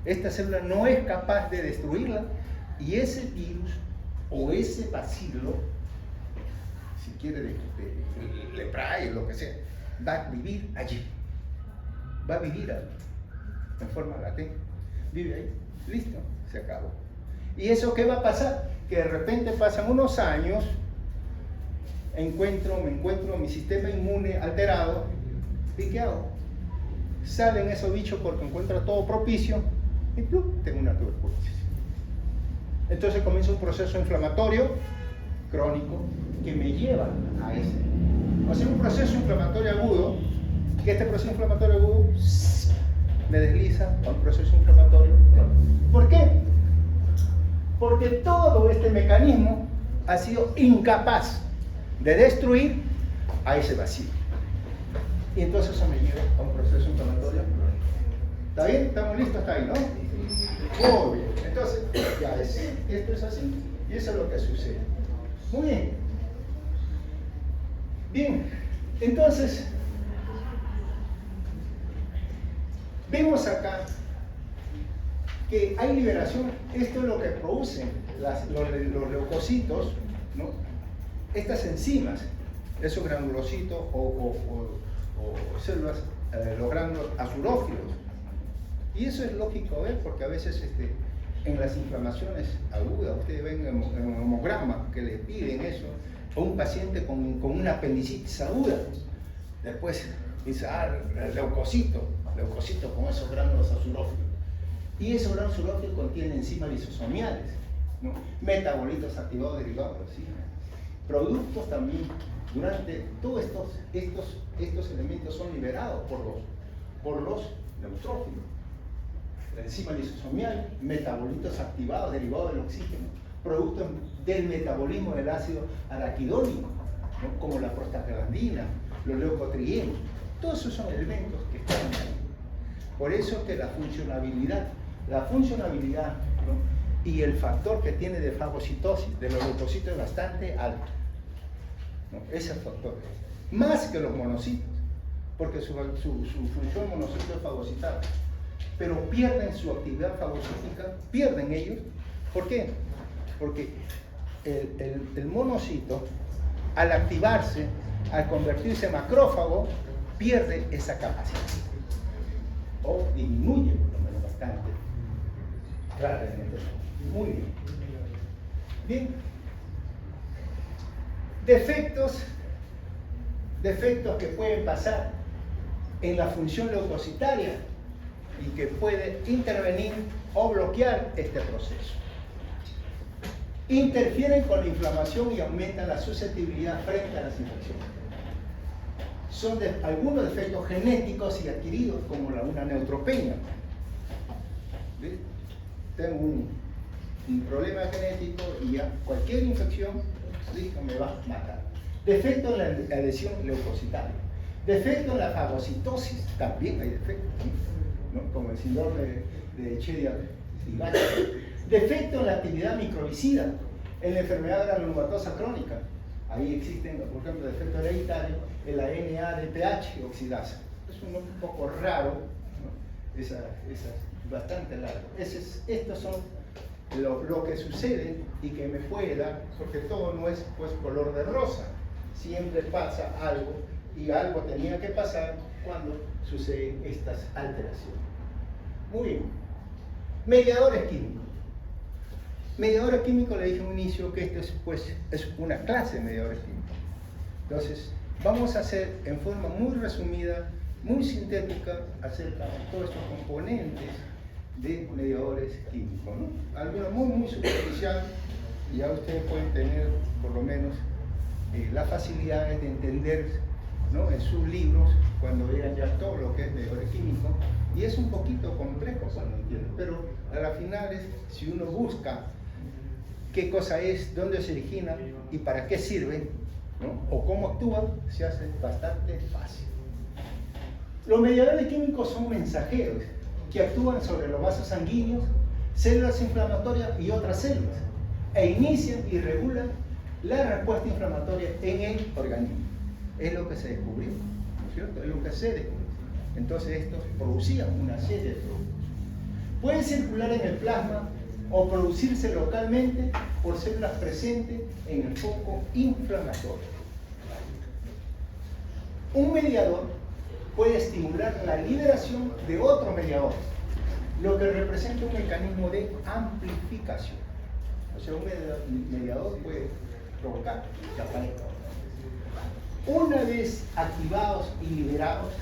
Esta célula no es capaz de destruirla y ese virus o ese bacilo, si quiere de lepra, lo que sea, va a vivir allí. Va a vivir ahí, en forma latente. Vive ahí, listo, se acabó. ¿Y eso qué va a pasar? Que de repente pasan unos años, me encuentro mi sistema inmune alterado, ¿y qué hago? Salen esos bichos porque encuentro todo propicio y ¡plum!, tengo una tuberculosis. Entonces comienza un proceso inflamatorio crónico que me lleva a ese. O sea, un proceso inflamatorio agudo, que este proceso inflamatorio agudo me desliza a un proceso inflamatorio crónico. ¿Por qué? Porque todo este mecanismo ha sido incapaz de destruir a ese vacío. Y entonces eso me lleva a un proceso inflamatorio crónico. ¿Está bien? ¿Estamos listos hasta ahí, no? Muy bien. Entonces, ya esto es así y eso es lo que sucede. Muy bien. Bien, entonces, vemos acá que hay liberación. Esto es lo que producen los leucocitos, ¿no? Estas enzimas, esos granulocitos o células, los gránulos azurófilos. Y eso es lógico ver, porque a veces en las inflamaciones agudas, ustedes ven en hemograma que le piden eso, o un paciente con una apendicitis aguda, después dice, el leucocito con esos gránulos azurófilos. Y esos gránulos azurófilos contienen enzimas lisosomiales, ¿no? Metabolitos activados derivados de oxígeno. Productos también, durante todos estos elementos son liberados por los neutrófilos. La enzima lisosomial, metabolitos activados derivados del oxígeno, productos del metabolismo del ácido araquidónico, ¿no? Como la prostaglandina, los leucotrienos. Todos esos son elementos que están ahí. Por eso es que la funcionabilidad, ¿no? Y el factor que tiene de fagocitosis de los leucocitos es bastante alto, ¿no? Ese factor, más que los monocitos, porque su función monocito es fagocitar, pero pierden su actividad fagocítica, pierden ellos. ¿Por qué? Porque el monocito, al activarse, al convertirse en macrófago, pierde esa capacidad, o disminuye por lo menos bastante, claramente. Muy bien. Bien. Defectos que pueden pasar en la función leucocitaria y que puede intervenir o bloquear este proceso. Interfieren con la inflamación y aumentan la susceptibilidad frente a las infecciones. son algunos defectos genéticos y adquiridos, como una neutropenia. ¿Ves? Tengo un problema genético y ya cualquier infección, listo, me va a matar. Defecto en la adhesión leucocitaria. Defecto en la fagocitosis, también hay defectos, ¿no? Como el síndrome de Chedia-Higashioka. Defecto en la actividad microbicida, en la enfermedad granulomatosa crónica. Ahí existen, por ejemplo, defecto hereditario en la NADPH oxidasa. Es un poco raro, ¿no? Esa es bastante largo. Estos son lo que sucede y que me puede dar, porque todo no es pues color de rosa. Siempre pasa algo y algo tenía que pasar cuando suceden estas alteraciones. Muy bien. Mediadores químicos. Mediadores químicos, le dije en un inicio que esto es una clase de mediadores químicos. Entonces, vamos a hacer en forma muy resumida, muy sintética, acerca de todos estos componentes de mediadores químicos, ¿no? Algo muy superficial, y ya ustedes pueden tener por lo menos las facilidades de entender, ¿no? En sus libros, cuando vean ya todo lo que es mediadores químicos, y es un poquito complejo cuando entienden, pero a las finales, si uno busca qué cosa es, dónde se origina y para qué sirve, ¿no? O cómo actúan, se hace bastante fácil. Los mediadores químicos son mensajeros que actúan sobre los vasos sanguíneos, células inflamatorias y otras células, e inician y regulan la respuesta inflamatoria en el organismo. Es lo que se descubrió, ¿no es cierto? Es lo que se descubrió. Entonces estos producían una serie de productos. Pueden circular en el plasma o producirse localmente por células presentes en el foco inflamatorio. Un mediador puede estimular la liberación de otros mediadores, lo que representa un mecanismo de amplificación. O sea, un mediador puede provocar que aparezca. Una vez activados y liberados,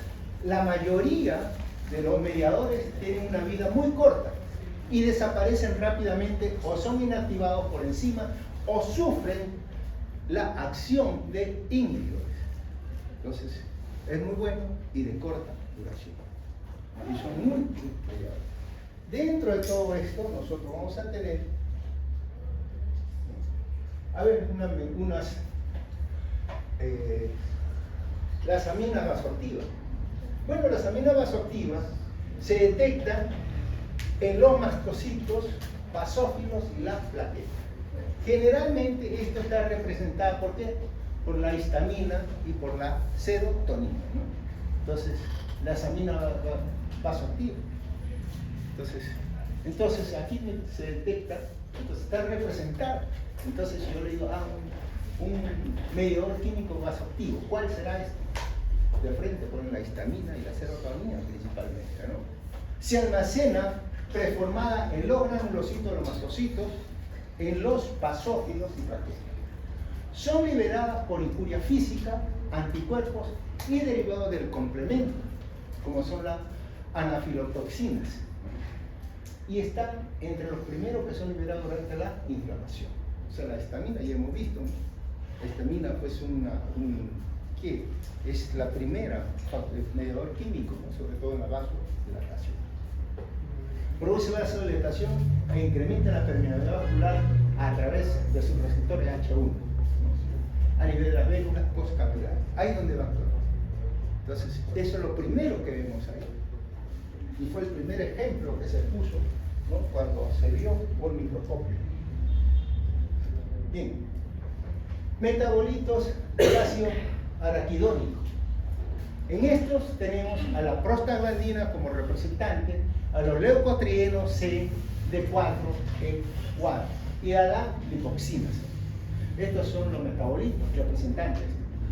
la mayoría de los mediadores tienen una vida muy corta y desaparecen rápidamente o son inactivados por enzima o sufren la acción de inhibidores. Entonces, es muy bueno y de corta duración. Y son muy mediadores. Dentro de todo esto, nosotros vamos a tener, las aminas vasoactivas. Bueno, las aminas vasoactivas se detectan en los mastocitos, basófilos y las plaquetas. Generalmente esto está representado ¿por qué? Por la histamina y por la serotonina, ¿no? Entonces, las aminas vasoactivas. Entonces aquí se detecta, entonces está representado. Entonces yo le digo, un mediador químico vasoactivo, ¿cuál será este? De frente ponen la histamina y la serotonina principalmente, ¿no? Se almacena preformada en los granulocitos de los mastocitos, en los basófilos y plaquetas. Son liberadas por injuria física, anticuerpos y derivados del complemento, como son las anafilotoxinas. Y están entre los primeros que son liberados durante la inflamación. O sea, la histamina, ya hemos visto, la histamina pues que es la primera mediador químico, ¿no? Sobre todo en la vasodilatación. Produce vasodilatación e incrementa la permeabilidad vascular a través de sus receptores H1, ¿no? A nivel de las vénulas postcapilares. Ahí es donde va todo. Entonces, eso es lo primero que vemos ahí. Y fue el primer ejemplo que se puso, ¿no? Cuando se vio por microscopio. Bien. Metabolitos del ácido araquidónico. En estos tenemos a la prostaglandina como representante, a los leucotrienos C, D4, E4 y a las lipoxinas. Estos son los metabolitos representantes.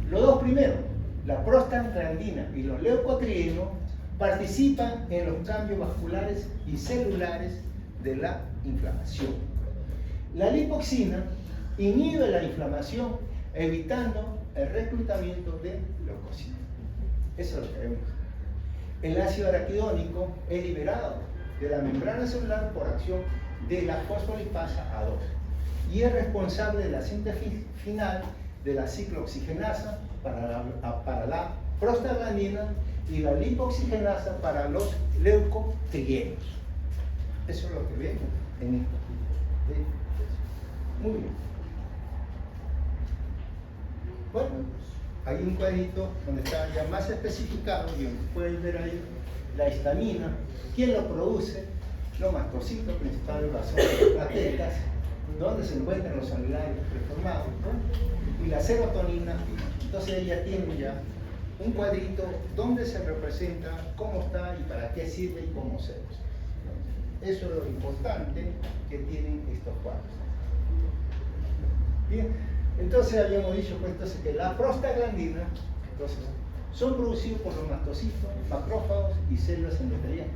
Los dos primeros, la prostaglandina y los leucotrienos, participan en los cambios vasculares y celulares de la inflamación. La lipoxina inhibe la inflamación, evitando el reclutamiento de leucocitos. Eso es lo que vemos. El ácido araquidónico es liberado de la membrana celular por acción de la fosfolipasa A2 y es responsable de la síntesis final de la ciclooxigenasa para la prostaglandina y la lipoxigenasa para los leucotrienos. Eso es lo que vemos en esto. Muy bien. Bueno, hay un cuadrito donde está ya más especificado y pueden ver ahí la histamina, quién lo produce, los mastocitos principales, las plaquetas, donde se encuentran los alveolares preformados, ¿no? Y la serotonina. Entonces ella tiene ya un cuadrito donde se representa cómo está y para qué sirve y cómo se usa. Eso es lo importante que tienen estos cuadros. Bien, entonces habíamos dicho pues, entonces, que la prostaglandina entonces, son producidos por los mastocitos, macrófagos y células endoteliales.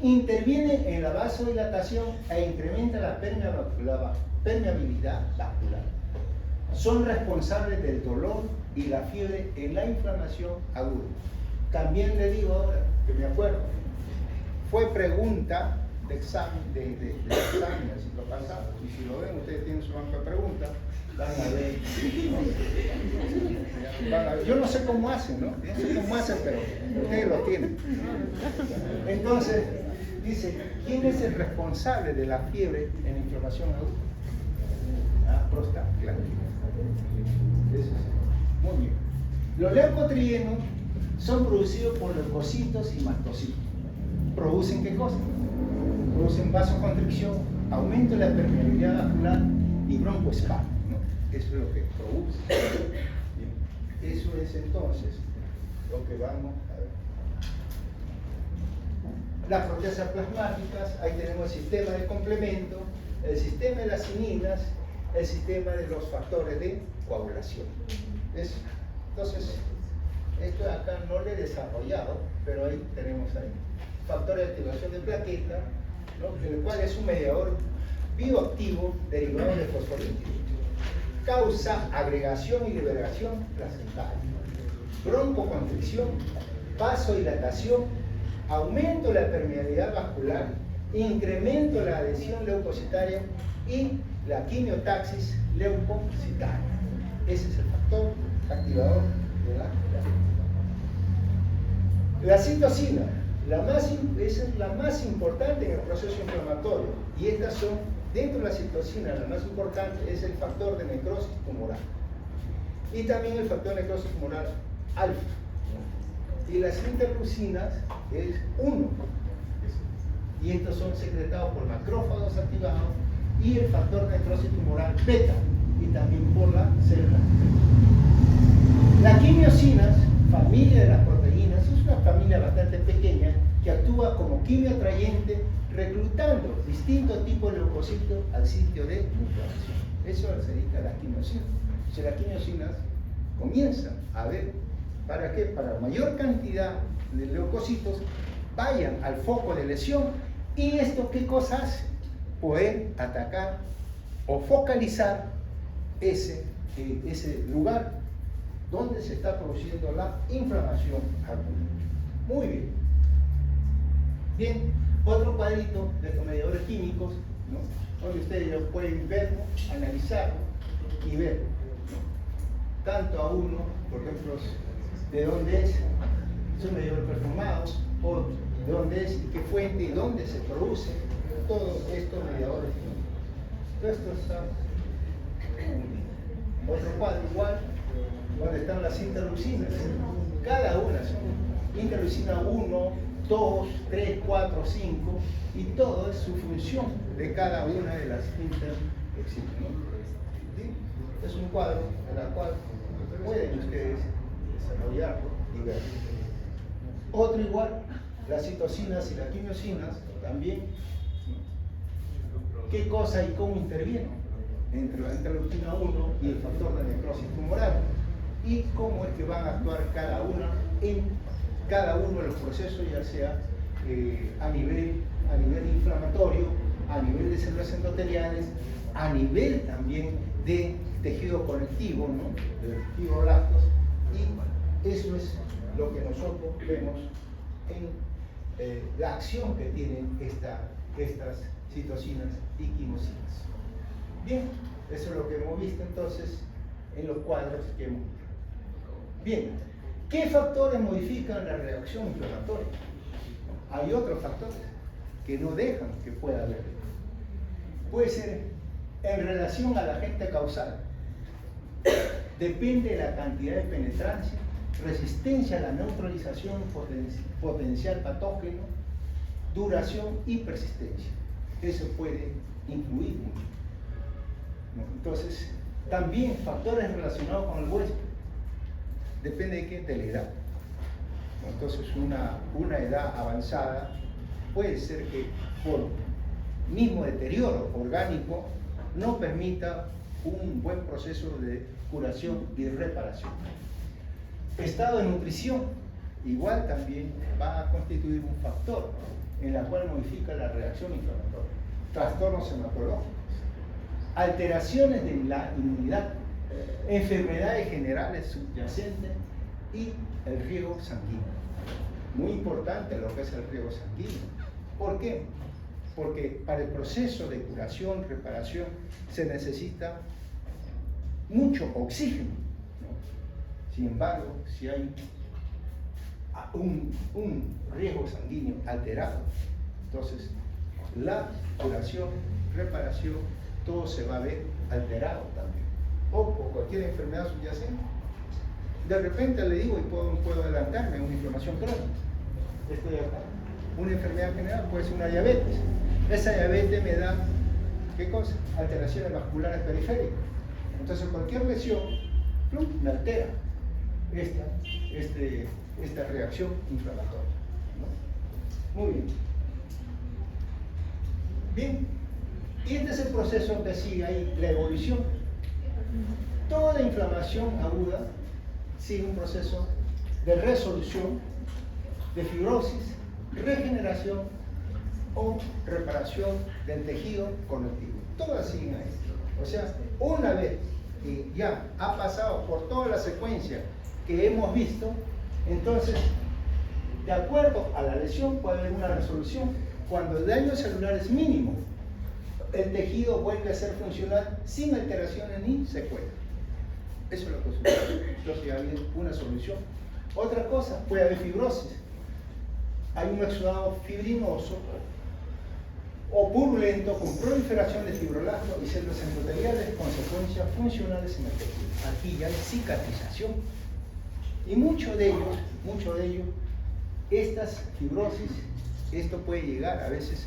Interviene en la vasodilatación e incrementa la permeabilidad vascular. Son responsables del dolor y la fiebre en la inflamación aguda. También le digo ahora, que me acuerdo, fue pregunta de examen, de examen del ciclo pasado, y si lo ven, ustedes tienen su banco de preguntas, van a ver. Yo no sé cómo hacen, ¿no? No sé cómo hacen, pero ustedes lo tienen. Entonces, dice, ¿quién es el responsable de la fiebre en inflamación aguda? Prostaglandina. Eso es. Muy bien. Los leucotrienos son producidos por leucocitos y mastocitos. ¿Producen qué cosa? Producen vasoconstricción, aumento de la permeabilidad vascular y broncoespasmo, ¿no? Eso es lo que produce. Bien. Eso es entonces lo que vamos a ver. Las proteasas plasmáticas, ahí tenemos el sistema de complemento, el sistema de las cininas, el sistema de los factores de coagulación. Entonces, esto de acá no lo he desarrollado, pero ahí tenemos ahí. Factores de activación de plaqueta, ¿no? El cual es un mediador bioactivo derivado de fosfolípidos. Causa agregación y liberación placental. Broncoconstricción, vasodilatación, aumento de la permeabilidad vascular, incremento de la adhesión leucocitaria y la quimiotaxis leucocitaria. Ese es el factor activador de la plaqueta. La citocina, esa es la más importante en el proceso inflamatorio, y estas son, dentro de la citocina, la más importante es el factor de necrosis tumoral y también el factor de necrosis tumoral alfa, y las interleucinas es 1, y estos son secretados por macrófagos activados y el factor de necrosis tumoral beta, y también por la célula. Las quimiosinas, familia de las proteínas, es una familia bastante pequeña que actúa como quimioatrayente, reclutando distintos tipos de leucocitos al sitio de inflamación. Eso se dedica a las quimiosinas. Si las quimiosinas comienzan a ver, ¿para qué? Para mayor cantidad de leucocitos vayan al foco de lesión, y esto ¿qué cosa hace? Poder atacar o focalizar ese lugar donde se está produciendo la inflamación aguda. Muy bien. Bien, otro cuadrito de estos mediadores químicos, ¿no? Donde ustedes lo pueden ver, analizar y ver, ¿no? Tanto a uno, por ejemplo, de dónde es un mediador performado, o de dónde es y qué fuente y dónde se produce todos estos mediadores químicos. Todo esto está otro cuadro igual, donde están las interleucinas. Cada una son interleucina 1, 2, 3, 4, 5, y todo es su función de cada una de las interleucinas, ¿no? ¿Sí? Es un cuadro en el cual pueden ustedes desarrollarlo y verlo. Otro igual, las citocinas y las quimiosinas también, ¿no? ¿Qué cosa y cómo intervienen entre la interleucina 1 y el factor de necrosis tumoral? Y cómo es que van a actuar cada una en cada uno de los procesos, ya sea a nivel inflamatorio, a nivel de células endoteliales, a nivel también de tejido conectivo, ¿no? De fibroblastos, y eso es lo que nosotros vemos en la acción que tienen estas citocinas y quimosinas. Bien, eso es lo que hemos visto entonces en los cuadros que hemos visto. Bien, ¿Qué factores modifican la reacción inflamatoria? Hay otros factores que no dejan que pueda haber. Puede ser en relación al agente causal. Depende de la cantidad de penetrancia, resistencia a la neutralización potencial patógeno, duración y persistencia. Eso puede influir mucho. Entonces, también factores relacionados con el huésped. Depende de qué, de la edad. Entonces, una edad avanzada puede ser que por mismo deterioro orgánico no permita un buen proceso de curación y reparación. Estado de nutrición igual también va a constituir un factor en la cual modifica la reacción inflamatoria. Trastornos hematológicos, alteraciones de la inmunidad, enfermedades generales subyacentes y el riego sanguíneo. Muy importante lo que es el riego sanguíneo. ¿Por qué? Porque para el proceso de curación, reparación, se necesita mucho oxígeno, ¿no? Sin embargo, si hay un riego sanguíneo alterado, entonces la curación, reparación, todo se va a ver alterado también. O por cualquier enfermedad subyacente. De repente le digo, y puedo adelantarme, una inflamación crónica. Esto de acá. Una enfermedad general puede ser una diabetes. Esa diabetes me da, ¿qué cosa? Alteraciones vasculares periféricas. Entonces cualquier lesión me altera esta reacción inflamatoria, ¿no? Muy bien. Bien, y este es el proceso que sigue ahí, la evolución. Toda inflamación aguda sigue un proceso de resolución, de fibrosis, regeneración o reparación del tejido conectivo. Todas siguen ahí. O sea, una vez que ya ha pasado por toda la secuencia que hemos visto, entonces, de acuerdo a la lesión puede haber una resolución. Cuando el daño celular es mínimo, el tejido vuelve a ser funcional sin alteraciones ni secuelas. Eso es lo que sucede. Entonces ya hay una solución. Otra cosa, puede haber fibrosis. Hay un exudado fibrinoso o purulento con proliferación de fibroblastos y células endoteliales, consecuencias funcionales en el tejido. Aquí ya hay cicatrización. Y mucho de ello, estas fibrosis, esto puede llegar a veces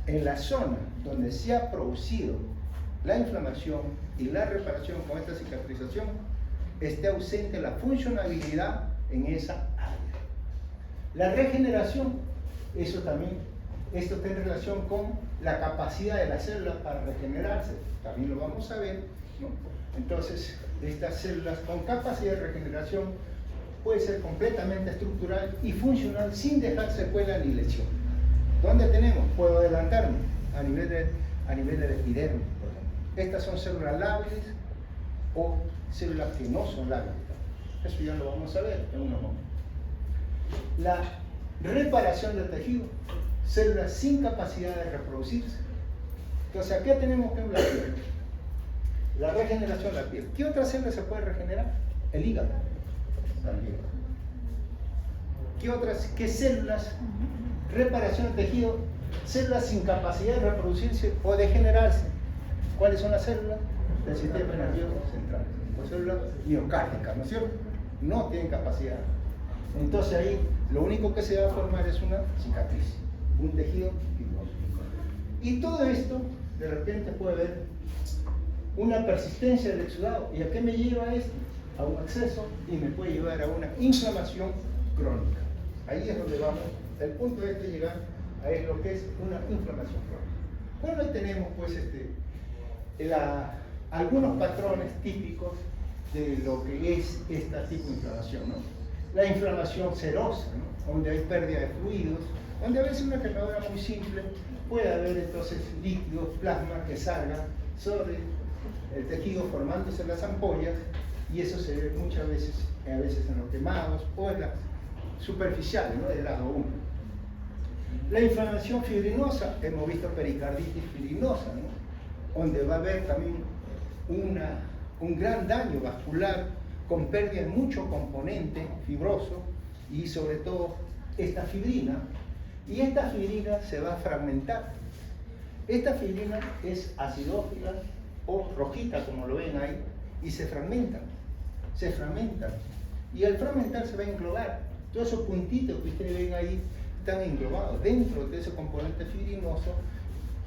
en la zona donde se ha producido la inflamación y la reparación con esta cicatrización, esté ausente la funcionabilidad en esa área. La regeneración, esto está en relación con la capacidad de la célula para regenerarse, también lo vamos a ver, ¿no? Entonces, estas células con capacidad de regeneración puede ser completamente estructural y funcional sin dejar secuela ni lesión. ¿Dónde tenemos? Puedo adelantarme a nivel del epidermis, por ejemplo. Estas son células lábiles o células que no son lábiles. Eso ya lo vamos a ver en unos momentos. La reparación del tejido, células sin capacidad de reproducirse. Entonces, aquí tenemos que la piel. La regeneración de la piel. ¿Qué otra célula se puede regenerar? El hígado. También. ¿Qué células? Reparación del tejido, células sin capacidad de reproducirse o degenerarse. ¿Cuáles son las células? Del sistema nervioso central. O células miocárdicas, ¿no es cierto? No tienen capacidad. Entonces ahí lo único que se va a formar es una cicatriz, un tejido fibroso. Y todo esto, de repente puede haber una persistencia del exudado. ¿Y a qué me lleva esto? A un exceso y me puede llevar a una inflamación crónica. Ahí es donde vamos. El punto de llegar a es lo que es una inflamación crónica. Bueno, ahí tenemos pues algunos patrones típicos de lo que es esta tipo de inflamación, ¿no? La inflamación serosa, ¿no? Donde hay pérdida de fluidos, donde a veces una quemadura muy simple puede haber entonces líquidos, plasma que salga sobre el tejido formándose las ampollas, y eso se ve muchas veces, a veces en los quemados o en las superficiales, ¿no? Del lado 1. La inflamación fibrinosa, hemos visto pericarditis fibrinosa, ¿no? Donde va a haber también un gran daño vascular con pérdida de mucho componente fibroso y sobre todo esta fibrina, y esta fibrina se va a fragmentar. Esta fibrina es acidófila o rojita, como lo ven ahí, y se fragmentan. Y al fragmentar se va a englobar. Todos esos puntitos que ustedes ven ahí están englobados dentro de ese componente fibrinoso,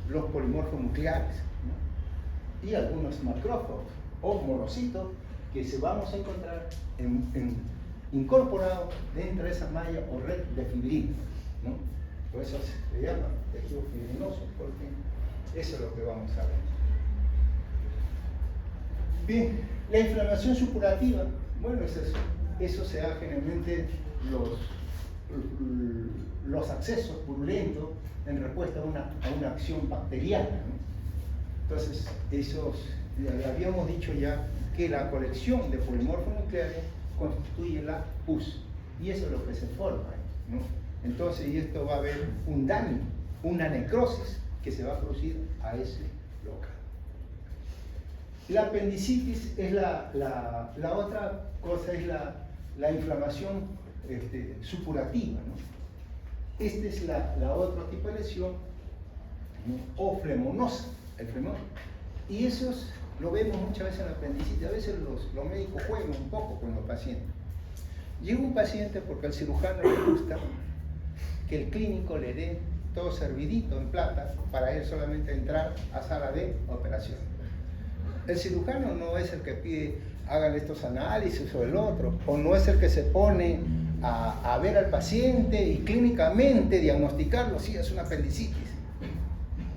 los polimorfos nucleares, ¿no? Y algunos macrófagos o monocitos que se vamos a encontrar incorporados dentro de esa malla o red de fibrina, ¿no? Por eso se llama tejido fibrinoso, porque eso es lo que vamos a ver. Bien, la inflamación supurativa, bueno, eso se da generalmente los accesos purulentos en respuesta a una acción bacteriana, ¿no? Entonces, habíamos dicho ya que la colección de polimorfos nucleares constituye la pus, y eso es lo que se forma, ¿no? Entonces, y esto va a haber un daño, una necrosis que se va a producir a ese local. La apendicitis es la otra cosa, es la inflamación supurativa, ¿no? Esta es la otro tipo de lesión, ¿no? O flemonosa, el flemón. Y eso lo vemos muchas veces en la apendicitis. A veces los médicos juegan un poco con los pacientes. Llega un paciente porque al cirujano le gusta que el clínico le dé todo servidito en plata para él solamente entrar a sala de operación. El cirujano no es el que pide hagan estos análisis o el otro, o no es el que se pone a ver al paciente y clínicamente diagnosticarlo, sí, es una apendicitis.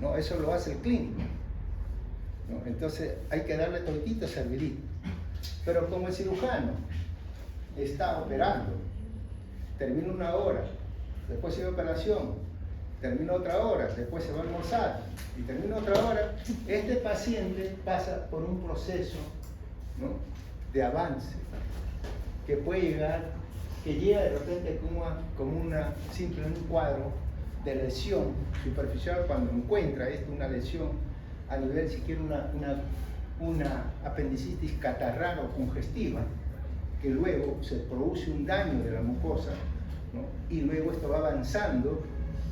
No, eso lo hace el clínico, ¿no? Entonces hay que darle toditito servidito. Pero como el cirujano está operando, termina una hora, después sigue operación, termina otra hora, después se va a almorzar y termina otra hora, este paciente pasa por un proceso, ¿no?, de avance que puede llegar, que llega de repente como un cuadro de lesión superficial cuando encuentra una lesión a nivel, si quiere, una apendicitis catarral o congestiva, que luego se produce un daño de la mucosa, ¿no? Y luego esto va avanzando.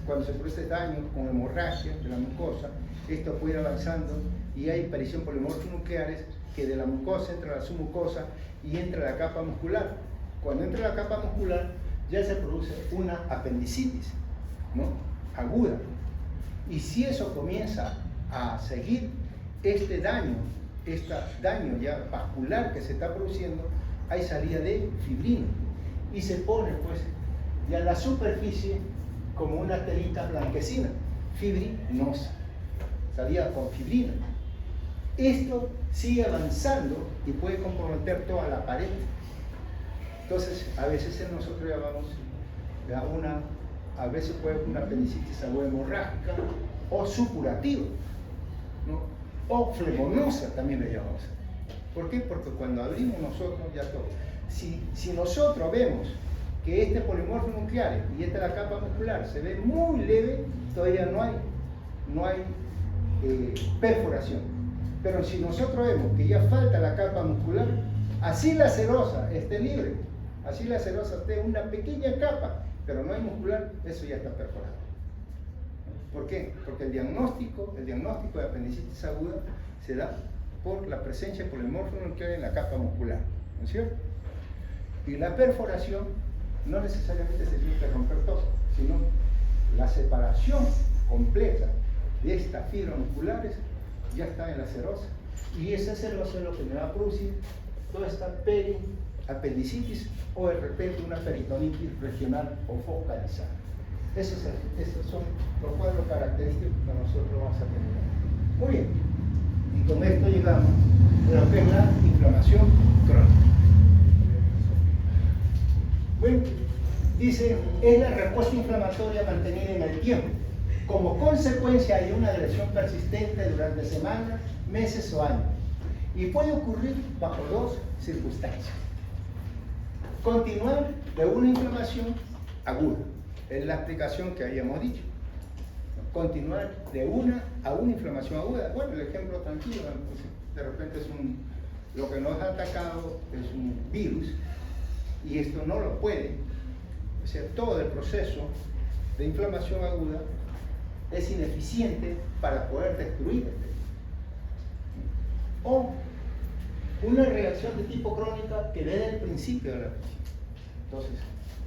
Cuando se produce daño con hemorragia de la mucosa, esto puede ir avanzando y hay aparición polimorfos nucleares que de la mucosa entra a la submucosa y entra a la capa muscular. Cuando entra a la capa muscular ya se produce una apendicitis, ¿no?, aguda. Y si eso comienza a seguir este daño ya vascular que se está produciendo, hay salida de fibrina y se pone pues ya la superficie como una telita blanquecina, fibrinosa, salida con fibrina. Esto sigue avanzando y puede comprometer toda la pared. Entonces, a veces nosotros llamamos a veces puede haber una apendicitis aguda hemorrágica o supurativa, ¿no?, o flemonosa también le llamamos. ¿Por qué? Porque cuando abrimos nosotros ya todo. Si nosotros vemos que este polimorfo nuclear y esta la capa muscular se ve muy leve, todavía no hay perforación. Pero si nosotros vemos que ya falta la capa muscular, así la serosa esté libre, así la serosa esté una pequeña capa, pero no hay muscular, eso ya está perforado. ¿Por qué? Porque el diagnóstico de apendicitis aguda se da por la presencia de polimorfo nuclear en la capa muscular, ¿no es cierto? Y la perforación no necesariamente se tiene que romper todo, sino la separación completa de estas fibras musculares ya está en la serosa. Y esa serosa es lo que me va a producir toda esta periapendicitis o de repente una peritonitis regional o focalizada. Esos son los cuadros característicos que nosotros vamos a tener. Muy bien. Y con esto llegamos a lo que es la inflamación crónica. Bueno, dice, es la respuesta inflamatoria mantenida en el tiempo, como consecuencia de una agresión persistente durante semanas, meses o años, y puede ocurrir bajo dos circunstancias. Continuar de una inflamación aguda, es la explicación que habíamos dicho. Continuar de una a una inflamación aguda. Bueno, el ejemplo tranquilo, de repente es Lo que nos ha atacado es un virus y esto no lo puede. O sea, todo el proceso de inflamación aguda es ineficiente para poder destruir el tejido. O una reacción de tipo crónica que desde el principio de la afección. Entonces,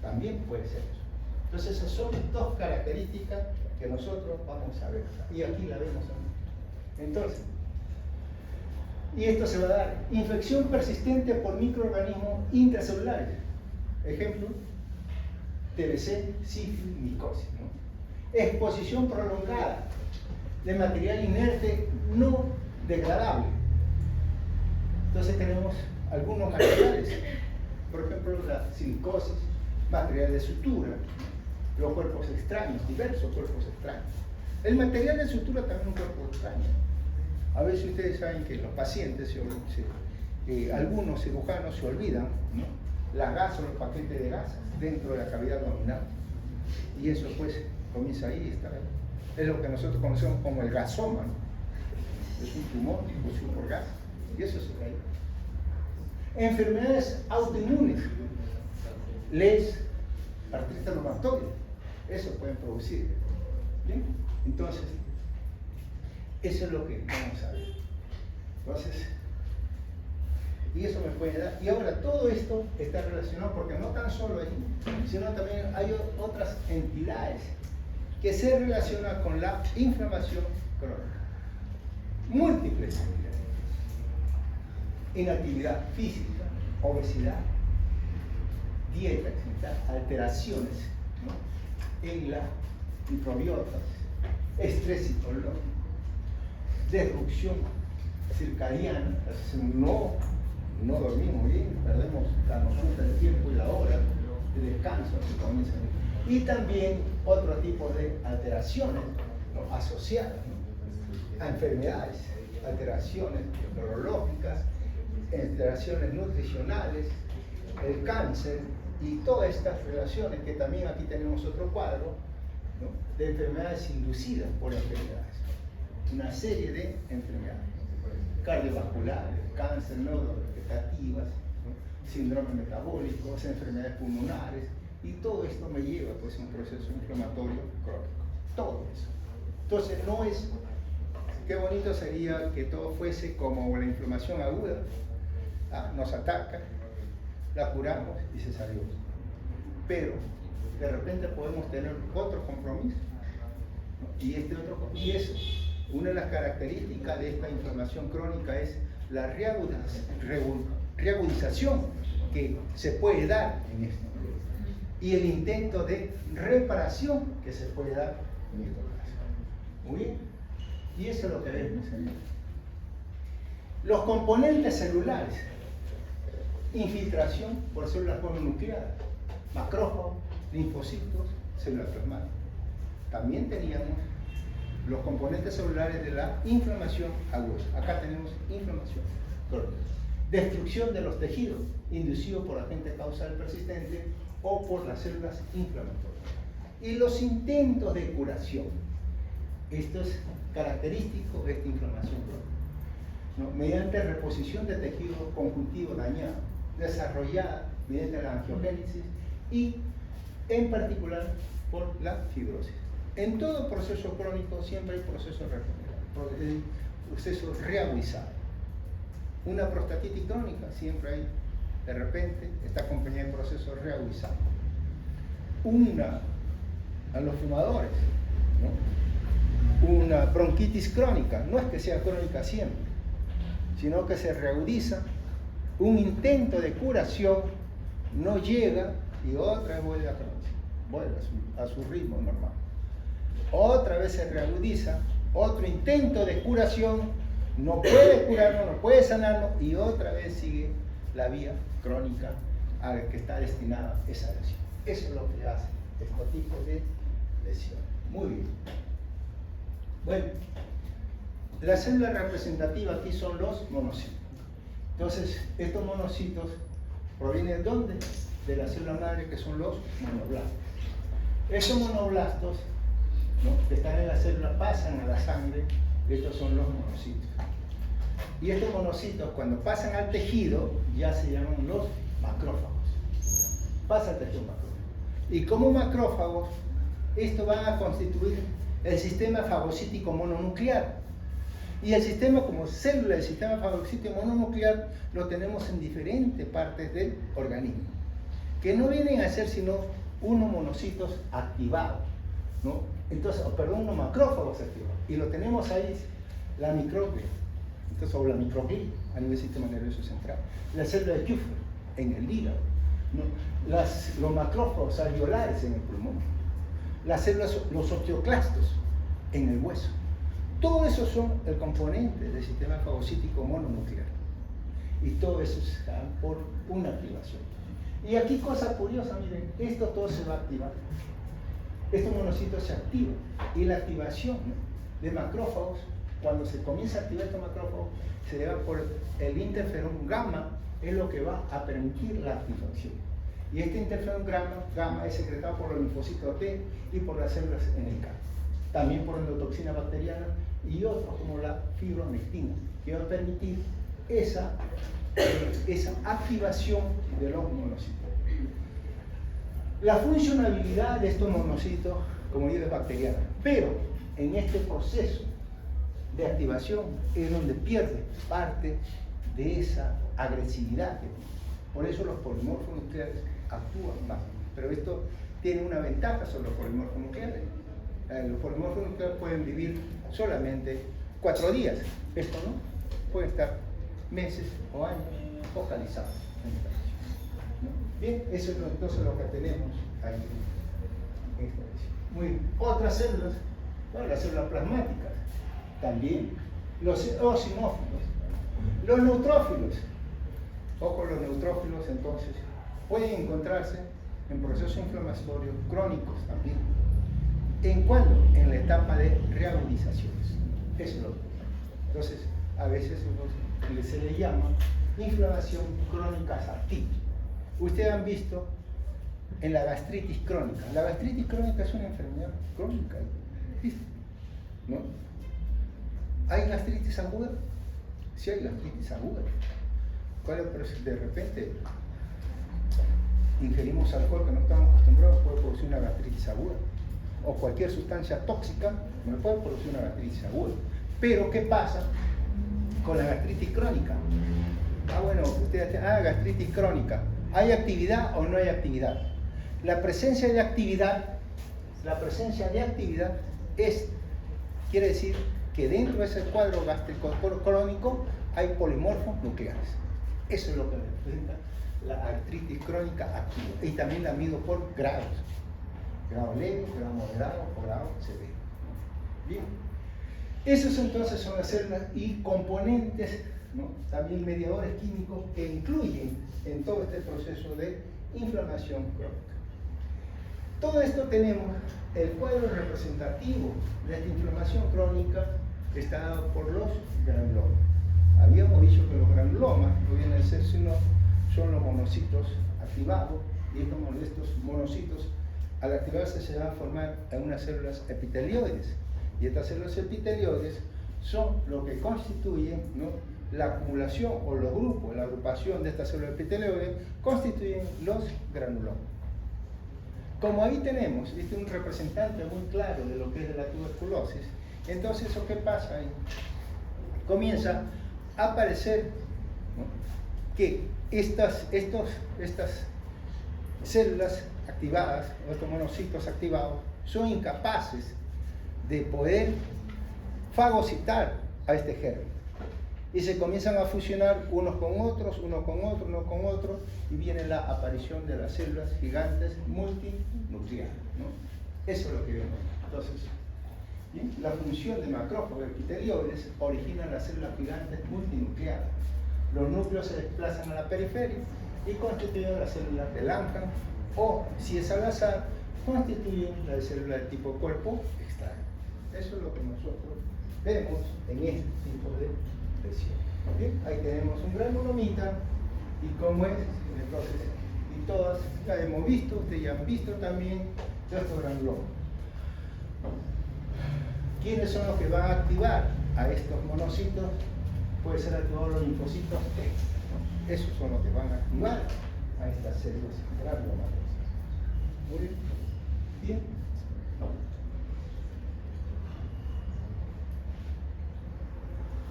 también puede ser eso. Entonces, esas son dos características que nosotros vamos a ver. Y aquí la vemos también. Entonces, y esto se va a dar infección persistente por microorganismos intracelulares. Ejemplo, TBC, sífilis, micosis, ¿no? Exposición prolongada de material inerte no degradable. Entonces tenemos algunos materiales, por ejemplo la silicosis, material de sutura, los cuerpos extraños, diversos cuerpos extraños. El material de sutura también es un cuerpo extraño. A veces ustedes saben que los pacientes, algunos cirujanos se olvidan, ¿no?, las gasas, los paquetes de gasas dentro de la cavidad abdominal. Y eso pues comienza ahí, está ahí. Es lo que nosotros conocemos como el gasoma, ¿no? Es un tumor producido por gas. Y eso se cae. Enfermedades autoinmunes, artritis reumatoide, eso pueden producir. ¿Bien? Entonces, eso es lo que vamos a ver. Entonces, y eso me puede dar. Y ahora todo esto está relacionado porque no tan solo ahí, sino también hay otras entidades que se relacionan con la inflamación crónica. Múltiples entidades. Inactividad física, obesidad, dieta, alteraciones, ¿no?, en la microbiota, estrés psicológico, disrupción circadiana, no dormimos bien, perdemos la noción del tiempo y la hora de descanso que comienza. Y también otro tipo de alteraciones, ¿no?, asociadas, ¿no?, a enfermedades, alteraciones neurológicas, alteraciones nutricionales, el cáncer y todas estas relaciones que también aquí tenemos otro cuadro, ¿no?, de enfermedades inducidas por enfermedades. Una serie de enfermedades cardiovasculares, cáncer, neurovegetativas, ¿no?, síndromes metabólicos, enfermedades pulmonares, y todo esto me lleva pues a un proceso inflamatorio crónico. Todo eso. Entonces no es, qué bonito sería que todo fuese como la inflamación aguda. Nos ataca, la curamos y se salió. Pero de repente podemos tener otro compromiso, ¿no?, y eso, una de las características de esta inflamación crónica es la reagudización que se puede dar en esto, y el intento de reparación que se puede dar en estos casos. Muy bien, y eso es lo que vemos. Los componentes celulares: infiltración por células mononucleares, macrófagos, linfocitos, células plasmáticas. También teníamos los componentes celulares de la inflamación aguda. Acá tenemos inflamación crónica. Destrucción de los tejidos, inducido por agente causal persistente o por las células inflamatorias. Y los intentos de curación. Esto es característico de esta inflamación crónica, ¿no?, mediante reposición de tejido conjuntivo dañado, desarrollada mediante la angiogénesis y en particular por la fibrosis. En todo proceso crónico siempre hay proceso reagudizado. Una prostatitis crónica siempre hay, de repente, está acompañada de proceso reagudizado. A los fumadores, ¿no?, una bronquitis crónica, no es que sea crónica siempre, sino que se reagudiza. Un intento de curación no llega y otra vez vuelve a su ritmo normal. Otra vez se reagudiza, otro intento de curación, no puede curarlo, no puede sanarlo, y otra vez sigue la vía crónica a la que está destinada esa lesión. Eso es lo que hace este tipo de lesión. Muy bien. Bueno, la célula representativa aquí son los monocitos. Entonces, estos monocitos provienen ¿de dónde? De la célula madre, que son los monoblastos. Esos monoblastos, ¿no?, que están en la célula pasan a la sangre. Estos son los monocitos. Y estos monocitos, cuando pasan al tejido, ya se llaman los macrófagos. Pasa al tejido macrófago. Y como macrófagos, estos van a constituir el sistema fagocítico mononuclear. Y el sistema, como célula del sistema fagocítico mononuclear, lo tenemos en diferentes partes del organismo, que no vienen a ser sino unos monocitos activados, ¿no? Entonces, unos macrófagos activados. Y lo tenemos ahí, la microglia, entonces, o la microglia a nivel del sistema nervioso central, la célula de Kupffer en el hígado, ¿no? Los macrófagos alveolares en el pulmón, las células, los osteoclastos en el hueso. Todo eso son el componente del sistema fagocítico mononuclear. Y todo eso se da por una activación. Y aquí cosa curiosa, miren, esto todo se va a activar. Estos monocitos se activan. Y la activación, ¿no?, de macrófagos, cuando se comienza a activar estos macrófagos, se da por el interferón gamma, es lo que va a permitir la activación. Y este interferón gamma es secretado por los linfocitos T y por las células NK. También por endotoxina bacteriana y otros como la fibronectina, que va a permitir esa activación de los monocitos. La funcionalidad de estos monocitos, como digo, es bacteriana, pero en este proceso de activación es donde pierde parte de esa agresividad. Por eso los polimorfos nucleares actúan más. Pero esto tiene una ventaja sobre los polimorfos nucleares. Los polimorfos nucleares pueden vivir solamente 4 días. Esto no, puede estar meses o años focalizados en esta región, ¿no? Bien, eso es entonces lo que tenemos ahí en esta región. Muy bien. Otras células, bueno, las células plasmáticas, también los eosinófilos, los neutrófilos. Ojo, los neutrófilos entonces pueden encontrarse en procesos inflamatorios crónicos también. ¿En cuándo? En la etapa de reagudizaciones. Eso es lo que. Entonces, a veces se le llama inflamación crónica activa. Ustedes han visto en la gastritis crónica. La gastritis crónica es una enfermedad crónica, ¿viste? ¿No? ¿Hay gastritis aguda? Sí hay gastritis aguda. Pero de repente ingerimos alcohol que no estamos acostumbrados, puede producir una gastritis aguda. O cualquier sustancia tóxica no puede producir una gastritis aguda. Pero, ¿qué pasa con la gastritis crónica? Bueno, ustedes dicen, gastritis crónica. ¿Hay actividad o no hay actividad? La presencia de actividad quiere decir que dentro de ese cuadro gástrico crónico hay polimorfos nucleares. Eso es lo que representa la artritis crónica activa. Y también la mido por grados. Grado leve, grado moderado o grado severo. Bien. Esos entonces son las células y componentes, ¿no?, también mediadores químicos que influyen en todo este proceso de inflamación crónica. Todo esto tenemos el cuadro representativo de esta inflamación crónica, está dado por los granulomas. Habíamos dicho que los granulomas no vienen a ser sino son los monocitos activados, y estos monocitos al activarse se van a formar en unas células epitelioides, y estas células epitelioides son lo que constituyen, ¿no?, la acumulación o los grupos, la agrupación de estas células epitelioides constituyen los granulomas. Como ahí tenemos un representante muy claro de lo que es la tuberculosis, entonces ¿eso qué pasa ahí? Comienza a aparecer, ¿no?, que estas células activadas, estos monocitos activados, son incapaces de poder fagocitar a este germen. Y se comienzan a fusionar unos con otros, y viene la aparición de las células gigantes multinucleares, ¿no? Eso es lo que vemos. Entonces, ¿bien?, la función de macrófagos epitelioides origina las células gigantes multinucleares. Los núcleos se desplazan a la periferia y constituyen las células de Langhans, o, si es al azar, constituyen las células de tipo cuerpo extraño. Eso es lo que nosotros vemos en este tipo de lesión. ¿Bien? Ahí tenemos un granulomita, y cómo es, entonces, y todas ya hemos visto, ustedes ya han visto también estos granulomas. ¿Quiénes son los que van a activar a estos monocitos? puede ser activado los linfocitos T. Esos son los que van a activar a estas células granulomatosas. Muy bien. Bien.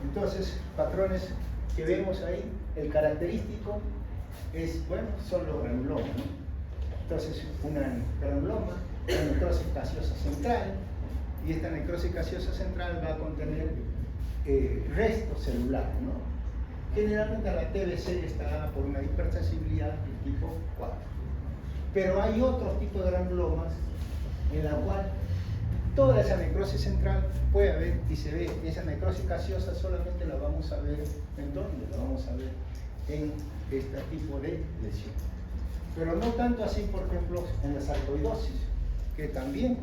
Entonces, patrones que vemos ahí, el característico es, bueno, son los granulomas, ¿no? Entonces, una granuloma, una necrosis gaseosa central, y esta necrosis gaseosa central va a contener restos celulares, ¿no? Generalmente la TBC está dada por una hipersensibilidad de tipo 4. Pero hay otros tipos de granulomas en la cual toda esa necrosis central puede haber y se ve. Esa necrosis gaseosa solamente la vamos a ver en dónde, la vamos a ver en este tipo de lesión. Pero no tanto así, por ejemplo, en la sarcoidosis, que también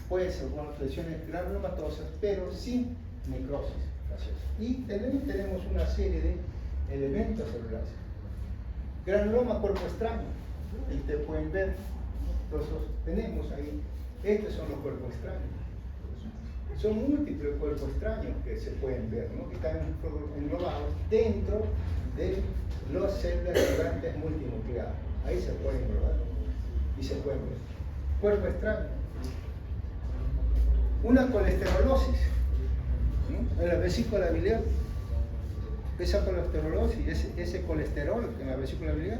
puede ser lesiones granulomatosas, pero sin necrosis gaseosa. Y tenemos una serie de elementos celulares. Granuloma cuerpo extraño, ahí ustedes pueden ver, entonces tenemos ahí, estos son los cuerpos extraños. Son múltiples cuerpos extraños que se pueden ver, ¿no? Que están englobados dentro de las células gigantes multinucleadas. Ahí se pueden englobar y se pueden ver. Cuerpo extraño. Una colesterolosis, ¿no? En la vesícula biliar. Esa colesterolosis, ese colesterol en la vesícula biliar,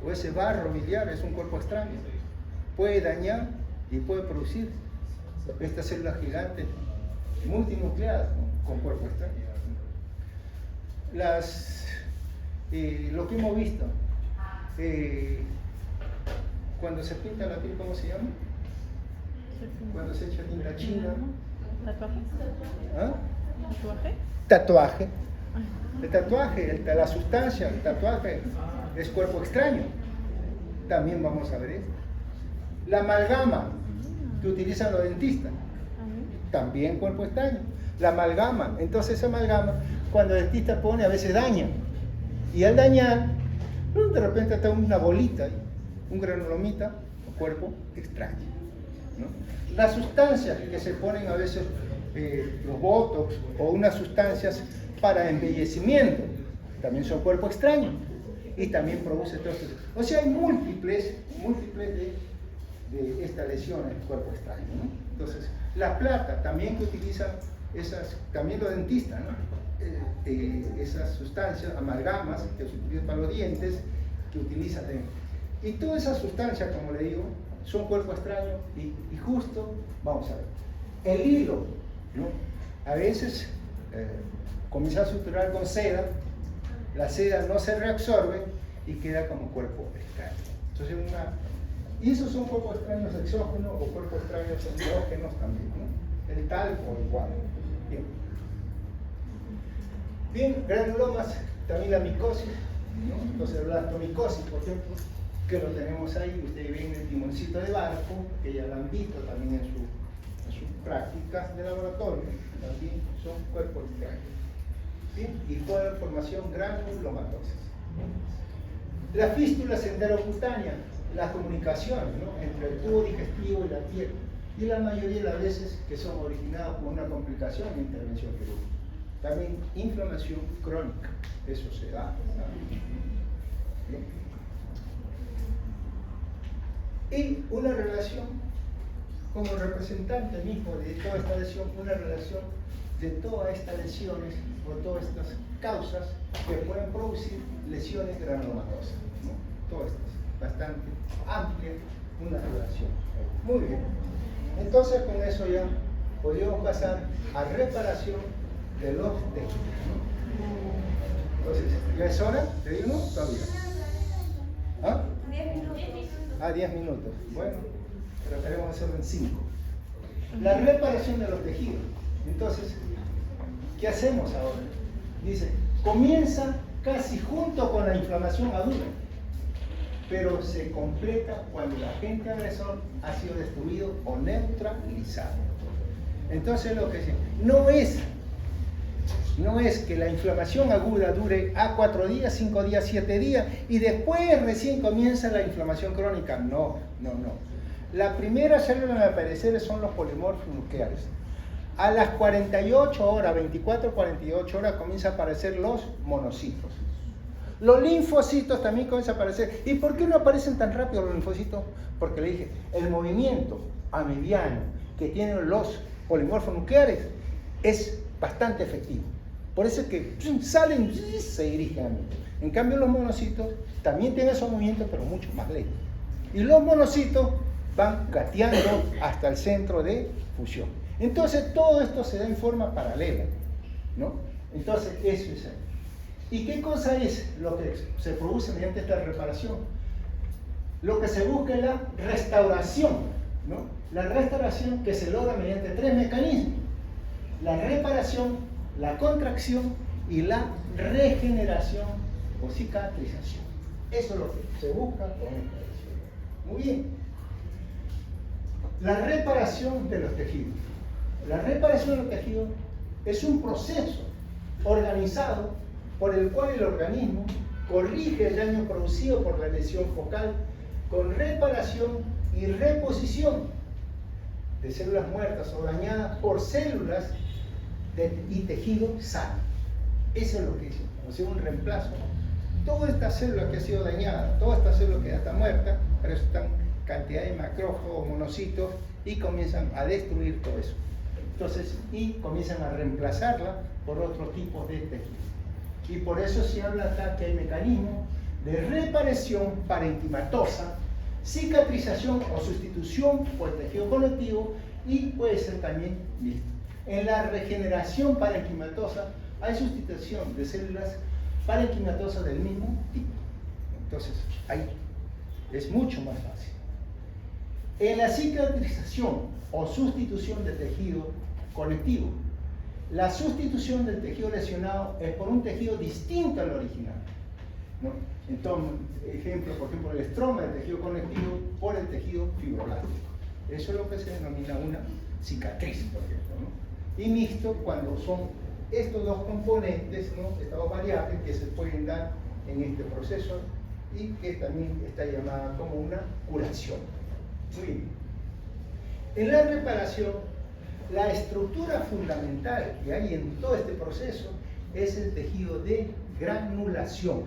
o ese barro biliar, es un cuerpo extraño. Puede dañar y puede producir estas células gigantes multinucleadas, ¿no? Con cuerpo extraño. Lo que hemos visto, cuando se pinta la piel, ¿cómo se llama? Cuando se echa tinta china. ¿Tatuaje? ¿Ah? ¿Tatuaje? Tatuaje. El tatuaje, la sustancia, el tatuaje es cuerpo extraño. También vamos a ver esto. La amalgama que utilizan los dentistas, también cuerpo extraño. La amalgama, entonces esa amalgama, cuando el dentista pone, a veces daña. Y al dañar, de repente está una bolita, un granulomita, cuerpo extraño, ¿no? Las sustancias que se ponen a veces, los botox o unas sustancias para embellecimiento, también son cuerpo extraño y también produce todo esto. O sea, hay múltiples de estas lesiones del cuerpo extraño, ¿no? Entonces, la plata también que utilizan también los dentistas, ¿no? Esas sustancias, amalgamas que se utilizan para los dientes, que utilizan y todas esas sustancias, como le digo, son cuerpo extraño y justo, vamos a ver, el hilo, ¿no? A veces comienza a suturar con seda, la seda no se reabsorbe y queda como cuerpo extraño. Entonces y esos son cuerpos extraños exógenos o cuerpos extraños endógenos también, ¿no? El talco igual. Bien, granulomas, también la micosis, ¿no? Entonces la blastomicosis, por ejemplo, que lo tenemos ahí, ustedes ven el timoncito de barco, que ya lo han visto también en sus prácticas de laboratorio, también son cuerpos extraños. ¿Sí? Y toda la formación granulomatosa. La fístula senderocutánea, las comunicaciones, ¿no? Entre el tubo digestivo y la piel, y la mayoría de las veces que son originadas por una complicación de intervención quirúrgica. También inflamación crónica, eso se da. Y una relación, como representante mismo de toda esta lesión, una relación de todas estas lesiones o todas estas causas que pueden producir lesiones granulomatosas, ¿no? Todas estas, bastante amplia una relación. Muy bien. Entonces con eso ya podríamos pasar a reparación de los tejidos, ¿no? Entonces, ¿ya es hora de irnos? Todavía. ¿Ah? 10 minutos. Ah, 10 minutos. Bueno, trataremos de hacerlo en 5. La reparación de los tejidos. Entonces, ¿qué hacemos ahora? Dice, comienza casi junto con la inflamación aguda, pero se completa cuando el agente agresor ha sido destruido o neutralizado. Entonces lo que dice, no es que la inflamación aguda dure a 4 días, 5 días, 7 días y después recién comienza la inflamación crónica. No. La primera célula en aparecer son los polimorfos nucleares. A las 48 horas, 24, 48 horas, comienzan a aparecer los monocitos. Los linfocitos también comienzan a aparecer. ¿Y por qué no aparecen tan rápido los linfocitos? Porque le dije, el movimiento amibiano que tienen los polimorfos nucleares es bastante efectivo. Por eso es que salen y se dirigen a mí. En cambio, los monocitos también tienen esos movimientos, pero mucho más lentos. Y los monocitos van gateando hasta el centro de fusión. Entonces, todo esto se da en forma paralela, ¿no? Entonces, eso es ahí. ¿Y qué cosa es lo que se produce mediante esta reparación? Lo que se busca es la restauración, ¿no? La restauración que se logra mediante tres mecanismos: la reparación, la contracción y la regeneración o cicatrización. Eso es lo que se busca con esta lesión. Muy bien. La reparación de los tejidos. La reparación de los tejidos es un proceso organizado por el cual el organismo corrige el daño producido por la lesión focal con reparación y reposición de células muertas o dañadas por células y tejido sano. Eso es lo que hizo, o sea, un reemplazo. Toda esta célula que ha sido dañada, toda esta célula que ya está muerta, pero eso están cantidad de macrófagos o monocitos y comienzan a destruir todo eso. Entonces, y comienzan a reemplazarla por otros tipos de tejidos. Y por eso se habla acá que hay mecanismos de reparación parenquimatosa, cicatrización o sustitución por tejido conectivo y puede ser también mixto. En la regeneración parenquimatosa hay sustitución de células parenquimatosas del mismo tipo. Entonces, ahí es mucho más fácil. En la cicatrización o sustitución de tejido conectivo, la sustitución del tejido lesionado es por un tejido distinto al original, ¿no? Entonces, por ejemplo, el estroma del tejido conectivo por el tejido fibroelástico. Eso es lo que se denomina una cicatriz, por ejemplo, ¿no? Y mixto cuando son estos dos componentes, ¿no? Estas dos variables que se pueden dar en este proceso y que también está llamada como una curación. Muy bien. En la reparación, la estructura fundamental que hay en todo este proceso es el tejido de granulación.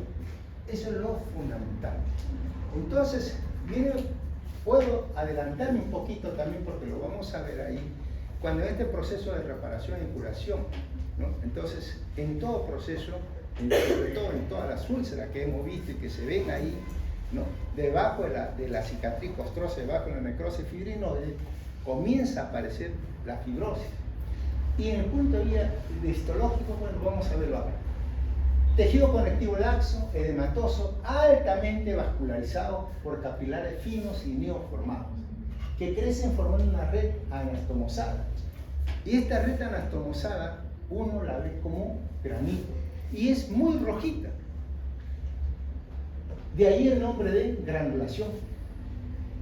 Eso es lo fundamental. Entonces, puedo adelantarme un poquito también porque lo vamos a ver ahí, cuando este proceso de reparación y curación, ¿no? Entonces, en todo proceso, sobre todo en todas las úlceras que hemos visto y que se ven ahí, ¿no? Debajo de la cicatriz costrosa, debajo de la necrosis fibrinoide, comienza a aparecer la fibrosis. Y en el punto de vista histológico, bueno, vamos a verlo ahora. Tejido conectivo laxo, edematoso, altamente vascularizado por capilares finos y neoformados, que crecen formando una red anastomosada. Y esta red anastomosada, uno la ve como granito, y es muy rojita. De ahí el nombre de granulación.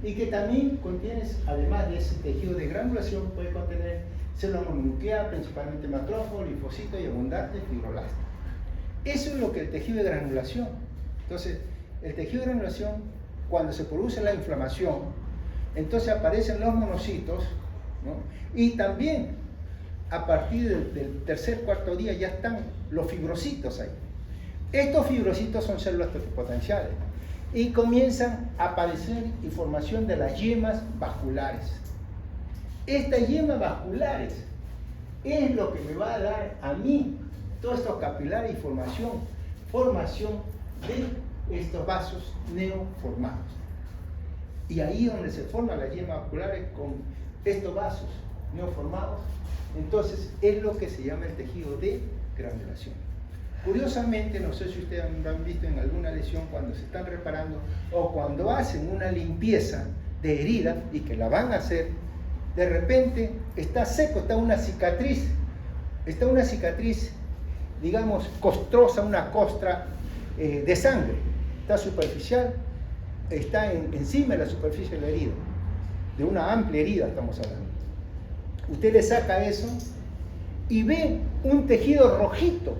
Y que también contiene, además de ese tejido de granulación, puede contener células mononucleadas, principalmente macrófagos, linfocitos y abundantes fibroblastos. Eso es lo que el tejido de granulación. Entonces, el tejido de granulación, cuando se produce la inflamación, entonces aparecen los monocitos, ¿no? Y también a partir del tercer, cuarto día ya están los fibrocitos ahí. Estos fibrocitos son células totipotenciales y comienzan a aparecer información de las yemas vasculares. Estas yemas vasculares es lo que me va a dar a mí todos estos capilares y formación de estos vasos neoformados. Y ahí donde se forman las yemas vasculares con estos vasos neoformados, entonces es lo que se llama el tejido de granulación. Curiosamente, no sé si ustedes han visto en alguna lesión cuando se están reparando o cuando hacen una limpieza de herida y que la van a hacer, de repente está seco, está una cicatriz, digamos, costrosa, una costra de sangre, está superficial, está encima de la superficie de la herida, de una amplia herida estamos hablando. Usted le saca eso y ve un tejido rojito,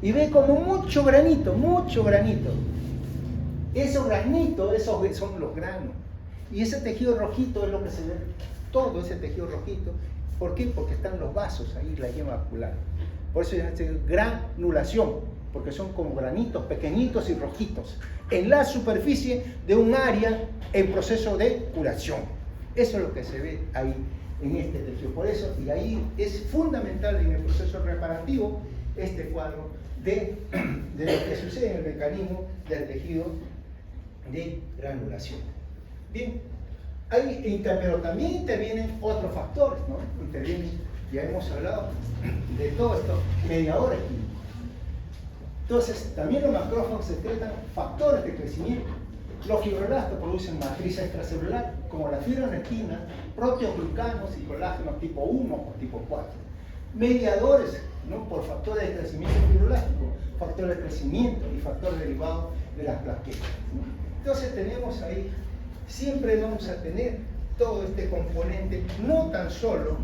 y ve como mucho granito. Esos granitos, esos son los granos. Y ese tejido rojito es lo que se ve, todo ese tejido rojito, ¿Por qué? Porque están los vasos ahí, la yema vascular. Por eso se llama granulación, porque son como granitos pequeñitos y rojitos en la superficie de un área en proceso de curación. Eso es lo que se ve ahí en este tejido. Por eso, y ahí es fundamental en el proceso reparativo este cuadro de lo que sucede en el mecanismo del tejido de granulación. Bien, pero también intervienen otros factores, ¿no? Intervienen, ya hemos hablado de todos estos mediadores químicos. Entonces, también los macrófagos secretan factores de crecimiento. Los fibroblastos producen matriz extracelular, como la fibronectina, proteoglucanos y colágenos tipo 1 o tipo 4. Mediadores, ¿no? Por factores de crecimiento fibroblástico, factores de crecimiento y factores derivados de las plaquetas, ¿no? Entonces tenemos ahí, siempre vamos a tener todo este componente, no tan solo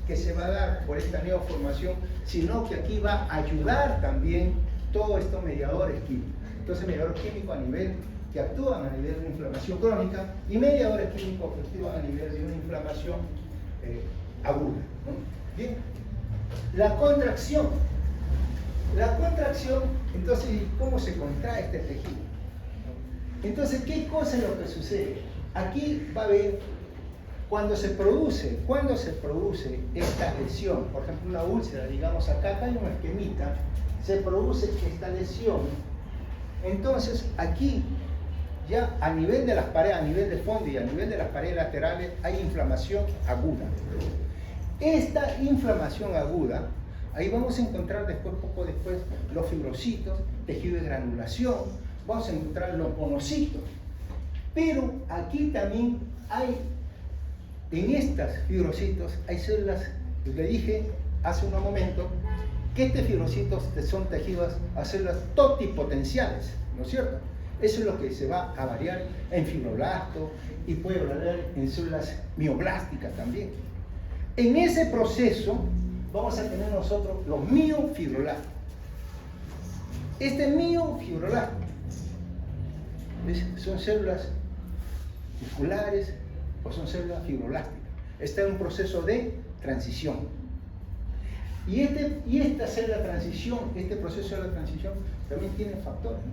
que se va a dar por esta neoformación, sino que aquí va a ayudar también todos estos mediadores químicos. Entonces, mediadores químicos a nivel que actúan a nivel de una inflamación crónica y mediadores químicos que actúan a nivel de una inflamación aguda, ¿no? Bien, la contracción, entonces, ¿cómo se contrae este tejido? Entonces, ¿qué cosa es lo que sucede? Aquí va a haber, cuando se produce esta lesión, por ejemplo una úlcera, digamos acá hay una esquemita, se produce esta lesión, entonces aquí ya a nivel de las paredes, a nivel de fondo y a nivel de las paredes laterales hay inflamación aguda. Esta inflamación aguda, ahí vamos a encontrar poco después, los fibrocitos, tejido de granulación, vamos a encontrar los monocitos. Pero aquí también hay, en estos fibrocitos, hay células, le dije hace un momento, que estos fibrocitos son tejidos a células totipotenciales, ¿no es cierto? Eso es lo que se va a variar en fibroblastos y puede variar en células mioblásticas también. En ese proceso vamos a tener nosotros los miofibroblastos. Este miofibroblasto son células musculares o son células fibroblásticas. Está en un proceso de transición. Y esta célula transición, este proceso de la transición también tiene factores, ¿no?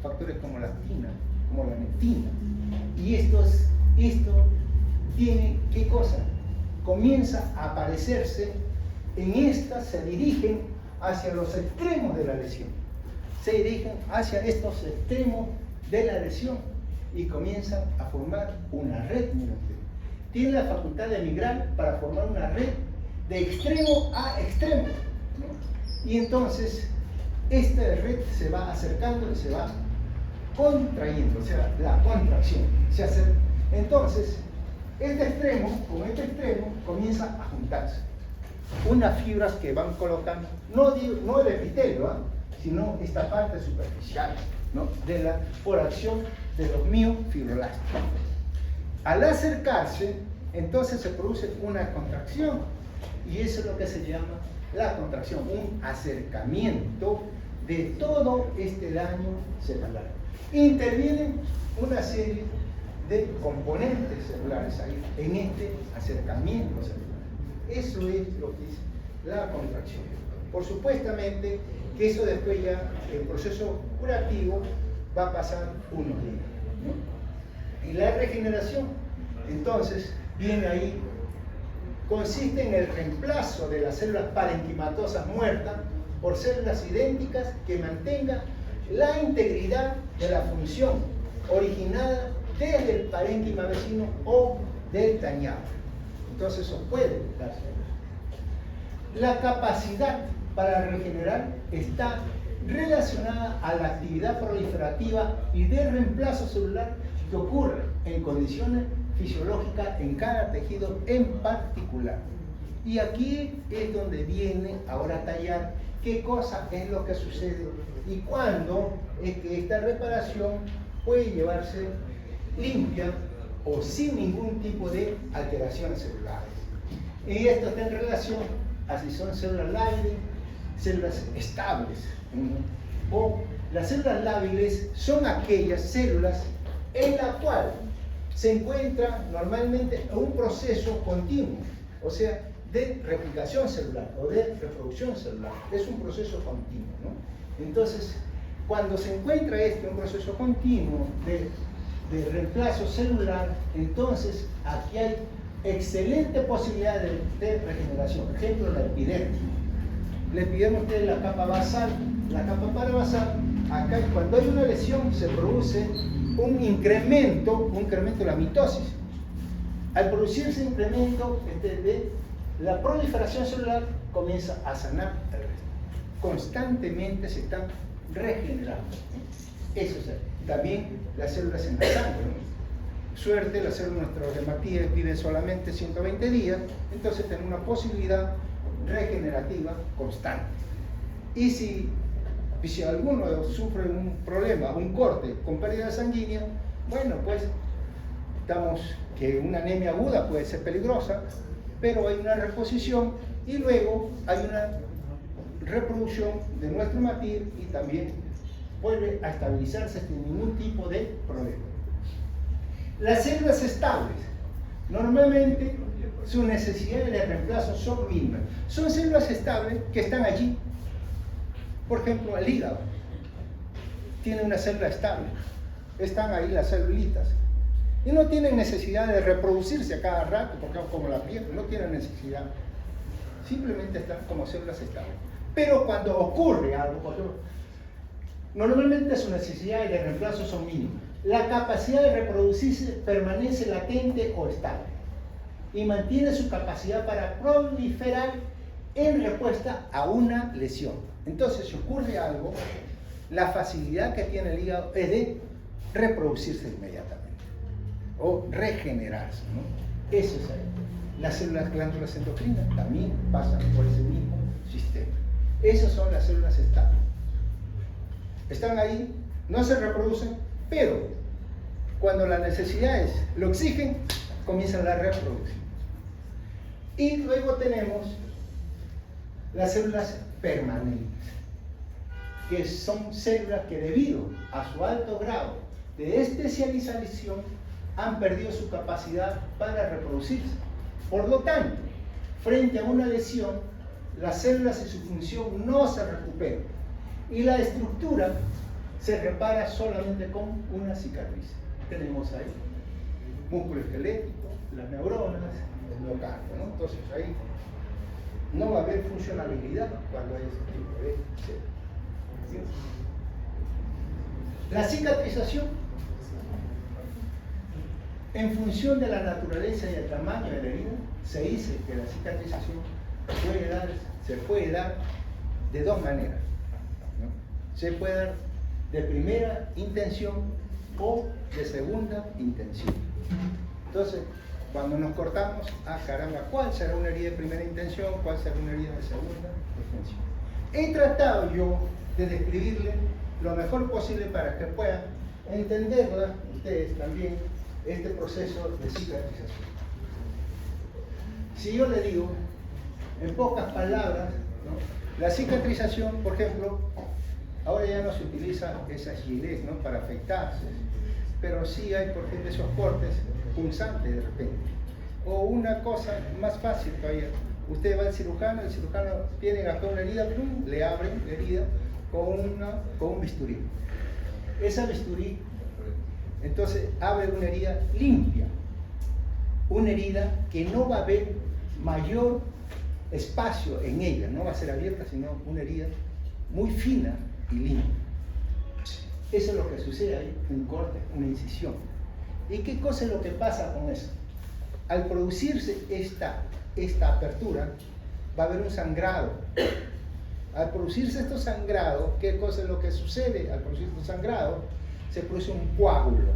Factores como la actina, como la nectina. Y esto tiene, ¿qué cosa? Comienza a aparecerse en estas, se dirigen hacia los extremos de la lesión. Se dirigen hacia estos extremos de la lesión y comienzan a formar una red. Tiene la facultad de migrar para formar una red de extremo a extremo, ¿no? Y entonces esta red se va acercando y se va contrayendo, o sea, la contracción se hace. Entonces este extremo con este extremo comienza a juntarse unas fibras que van colocando, no el epitelio, sino esta parte superficial, ¿no? Por acción de los miofibroblastos. Al acercarse, entonces se produce una contracción, y eso es lo que se llama la contracción, un acercamiento de todo este daño celular. Intervienen una serie de componentes celulares ahí, en este acercamiento celular. Eso es lo que es la contracción. Por supuestamente que eso después ya, el proceso curativo, va a pasar unos días, ¿no? Y la regeneración, entonces, viene ahí, consiste en el reemplazo de las células parenquimatosas muertas por células idénticas que mantengan la integridad de la función originada desde el parénquima vecino o del dañado. Entonces eso puede darse. La capacidad para regenerar está relacionada a la actividad proliferativa y de reemplazo celular que ocurre en condiciones fisiológicas en cada tejido en particular. Y aquí es donde viene ahora a tallar qué cosa es lo que sucede y cuándo es que esta reparación puede llevarse limpia o sin ningún tipo de alteraciones celulares. Y esto está en relación a si son células lábiles, células estables. O las células lábiles son aquellas células en la cual se encuentra normalmente un proceso continuo o sea, de replicación celular o de reproducción celular. Es un proceso continuo, ¿no? Entonces, cuando se encuentra un proceso continuo de reemplazo celular, entonces aquí hay excelente posibilidad de regeneración. Por ejemplo, la epidermis. La epidermis es la capa basal, la capa parabasal. Acá, cuando hay una lesión, se produce un incremento de la mitosis. Al producirse incremento de la proliferación celular, comienza a sanar el resto. Constantemente se están regenerando. Eso es. También las células en la sangre, ¿no? Suerte, las células de nuestros hematíes viven solamente 120 días, entonces tenemos una posibilidad regenerativa constante. Y si alguno sufre un problema, un corte con pérdida sanguínea, bueno, pues damos que una anemia aguda puede ser peligrosa, pero hay una reposición y luego hay una reproducción de nuestro hematíe y también vuelve a estabilizarse sin ningún tipo de problema. Las células estables, normalmente sus necesidades de reemplazo son mínimas. Son células estables que están allí. Por ejemplo, el hígado tiene una célula estable. Están ahí las celulitas. Y no tienen necesidad de reproducirse a cada rato, porque como la piel, no tienen necesidad. Simplemente están como células estables. Pero cuando ocurre algo, normalmente sus necesidades de reemplazo son mínimas. La capacidad de reproducirse permanece latente o estable y mantiene su capacidad para proliferar en respuesta a una lesión. Entonces, si ocurre algo, la facilidad que tiene el hígado es de reproducirse inmediatamente o regenerarse, ¿no? Eso es ahí. Las células glándulas endocrinas también pasan por ese mismo sistema. Esas son las células estables. Están ahí, no se reproducen, pero cuando la necesidad es el oxígeno, comienza la reproducción. Y luego tenemos las células permanentes, que son células que debido a su alto grado de especialización han perdido su capacidad para reproducirse. Por lo tanto, frente a una lesión, las células y su función no se recuperan y la estructura se repara solamente con una cicatriz. Tenemos ahí músculo esquelético, las neuronas, el miocardio, ¿no? Entonces ahí no va a haber funcionalidad cuando hay ese tipo de células. La cicatrización, en función de la naturaleza y el tamaño de la herida, se dice que la cicatrización se puede dar de dos maneras, ¿no? Se puede dar de primera intención o de segunda intención. Entonces, cuando nos cortamos, caramba, ¿cuál será una herida de primera intención? ¿Cuál será una herida de segunda intención? He tratado yo de describirle lo mejor posible para que puedan entenderla ustedes también este proceso de cicatrización. Si yo le digo, en pocas palabras, ¿no? La cicatrización, por ejemplo, ahora ya no se utiliza esas gilets, ¿no? Para afeitarse, pero sí hay, por ejemplo, esos cortes punzantes de repente. O una cosa más fácil todavía, usted va al cirujano, el cirujano tiene acá una herida, ¡pum!, le abren la herida con un bisturí. Esa bisturí, entonces, abre una herida limpia, una herida que no va a haber mayor espacio en ella, no va a ser abierta, sino una herida muy fina y limpia. Eso es lo que sucede ahí, un corte, una incisión. ¿Y qué cosa es lo que pasa con eso? Al producirse esta apertura, va a haber un sangrado. Al producirse estos sangrados, ¿qué cosa es lo que sucede? Al producirse estos sangrados, se produce un coágulo.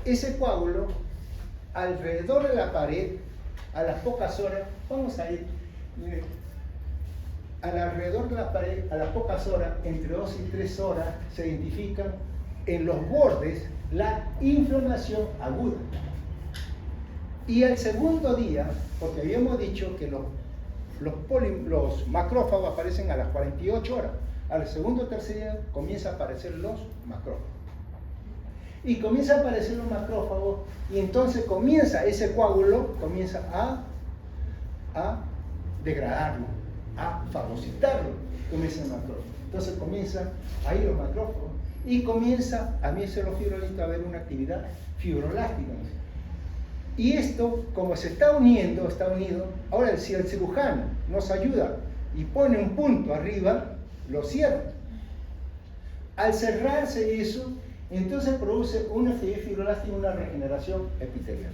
Ese coágulo, alrededor de la pared, a las pocas horas, vamos a ir, miren, alrededor de la pared, a las pocas horas, entre 2 y 3 horas, se identifican en los bordes la inflamación aguda. Y al segundo día, porque habíamos dicho que los macrófagos aparecen a las 48 horas, al segundo o tercer día comienzan a aparecer los macrófagos. y comienza a aparecer los macrófagos, y entonces comienza ese coágulo, comienza a degradarlo, a fagocitarlo, comienza el macrófago. Entonces comienzan ahí los macrófagos y comienza a miocelo fibrolito a haber una actividad fibrolástica. Y esto, como se está unido, ahora si el cirujano nos ayuda y pone un punto arriba, lo cierra. Al cerrarse eso, entonces produce una actividad fibrolástica y una regeneración epitelial.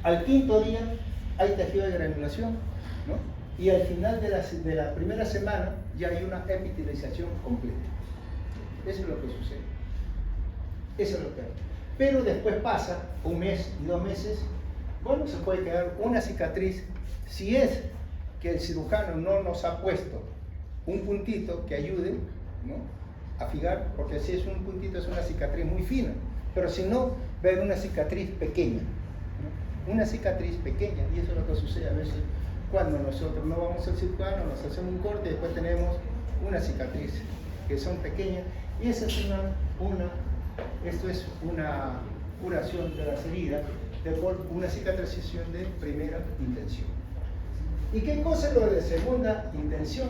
Al quinto día hay tejido de granulación, ¿no? Y al final de la primera semana ya hay una epitelización completa. Eso es lo que sucede. Eso es lo que hay. Pero después pasa un mes y 2 meses, bueno, se puede quedar una cicatriz si es que el cirujano no nos ha puesto un puntito que ayude, ¿no?, a fijar, porque si es un puntito es una cicatriz muy fina, pero si no, va a haber una cicatriz pequeña, ¿no? Una cicatriz pequeña, y eso es lo que sucede a veces cuando nosotros no vamos al cirujano, nos hacemos un corte y después tenemos una cicatriz que son pequeñas, y esa es esto es una curación de las heridas por una cicatrización de primera intención. ¿Y qué cosa es lo de segunda intención?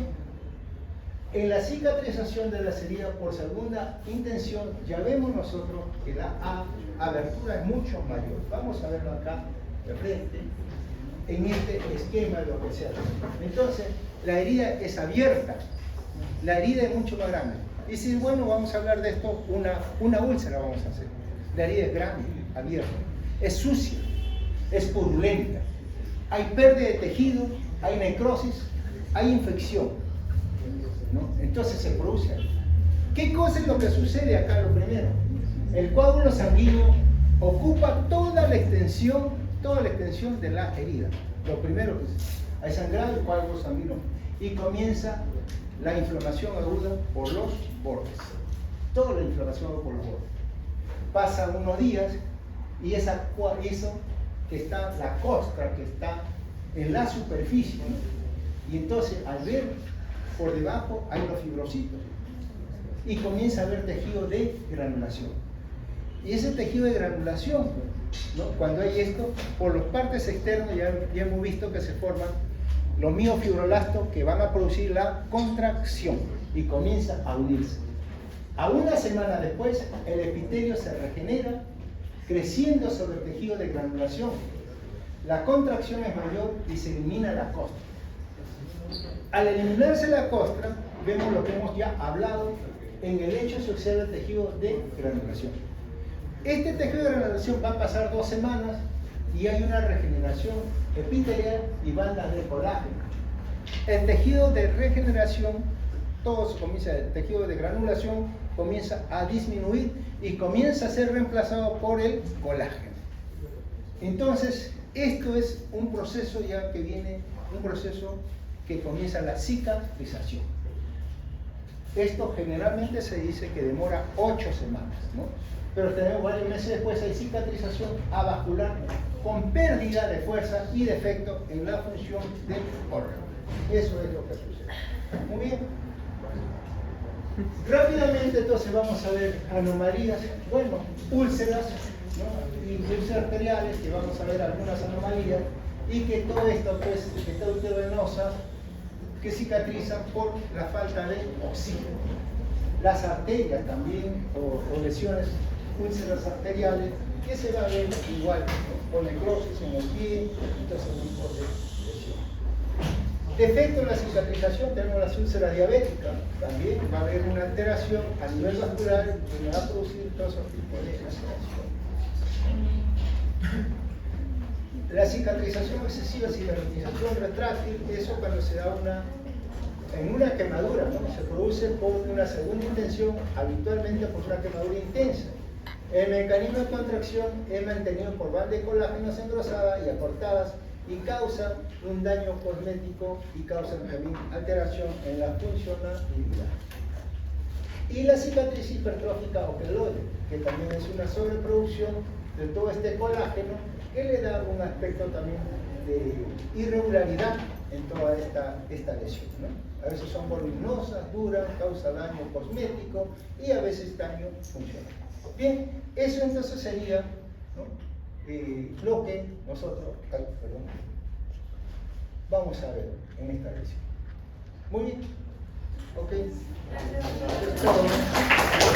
En la cicatrización de las heridas por segunda intención ya vemos nosotros que la abertura es mucho mayor. Vamos a verlo acá de frente, en este esquema de lo que se hace. Entonces, la herida es abierta, la herida es mucho más grande. Y si, bueno, vamos a hablar de esto, una úlcera vamos a hacer. La herida es grande, abierta, es sucia, es purulenta. Hay pérdida de tejido, hay necrosis, hay infección, ¿no? Entonces se produce ahí. ¿Qué cosa es lo que sucede acá? Lo primero, el coágulo sanguíneo ocupa toda la extensión de la herida. Lo primero que hay sangrado el coágulo sanguíneo y comienza la inflamación aguda por los bordes. Toda la inflamación aguda por los bordes. Pasan unos días y eso que está, la costra que está en la superficie, ¿no? Y entonces al ver por debajo hay los fibrocitos y comienza a haber tejido de granulación. Y ese tejido de granulación, ¿no?, cuando hay esto, por las partes externas ya hemos visto que se forman los miofibroblastos que van a producir la contracción y comienza a unirse. A una semana después, el epitelio se regenera, creciendo sobre el tejido de granulación. La contracción es mayor y se elimina la costra. Al eliminarse la costra, vemos lo que hemos ya hablado, en el hecho se observa el tejido de granulación. Este tejido de granulación va a pasar 2 semanas y hay una regeneración epitelial y bandas de colágeno. El tejido de regeneración, todo se comienza, el tejido de granulación comienza a disminuir y comienza a ser reemplazado por el colágeno. Entonces, esto es un proceso ya que viene, un proceso que comienza la cicatrización. Esto generalmente se dice que demora 8 semanas, ¿no? Pero tenemos varios meses después hay cicatrización avascular con pérdida de fuerza y defecto en la función del órgano. Eso es lo que sucede. Muy bien. Rápidamente entonces vamos a ver anomalías, bueno, úlceras, ¿no?, y úlceras arteriales, que vamos a ver algunas anomalías, y que todo esto, pues, esta uterovenosa que cicatriza por la falta de oxígeno. Las arterias también, o lesiones, úlceras arteriales, que se va a ver igual, ¿no?, con necrosis en el pie, entonces tipo de lesión. Defecto en la cicatrización, tenemos las úlceras diabéticas, también va a haber una alteración a nivel vascular que va a producir todos esos tipos de laceración. La cicatrización excesiva, cicatrización retráctil, eso cuando se da en una quemadura, ¿no?, se produce por una segunda intención, habitualmente por una quemadura intensa. El mecanismo de contracción es mantenido por bandas de colágenos engrosadas y acortadas y causa un daño cosmético y causa también alteración en la funcionalidad. Y la cicatriz hipertrófica o queloide, que también es una sobreproducción de todo este colágeno que le da un aspecto también de irregularidad en toda esta lesión, ¿no? A veces son voluminosas, duras, causa daño cosmético y a veces daño funcional. Bien, eso entonces sería, ¿no? Lo que nosotros vamos a ver en esta lección. Muy bien. Ok. Gracias.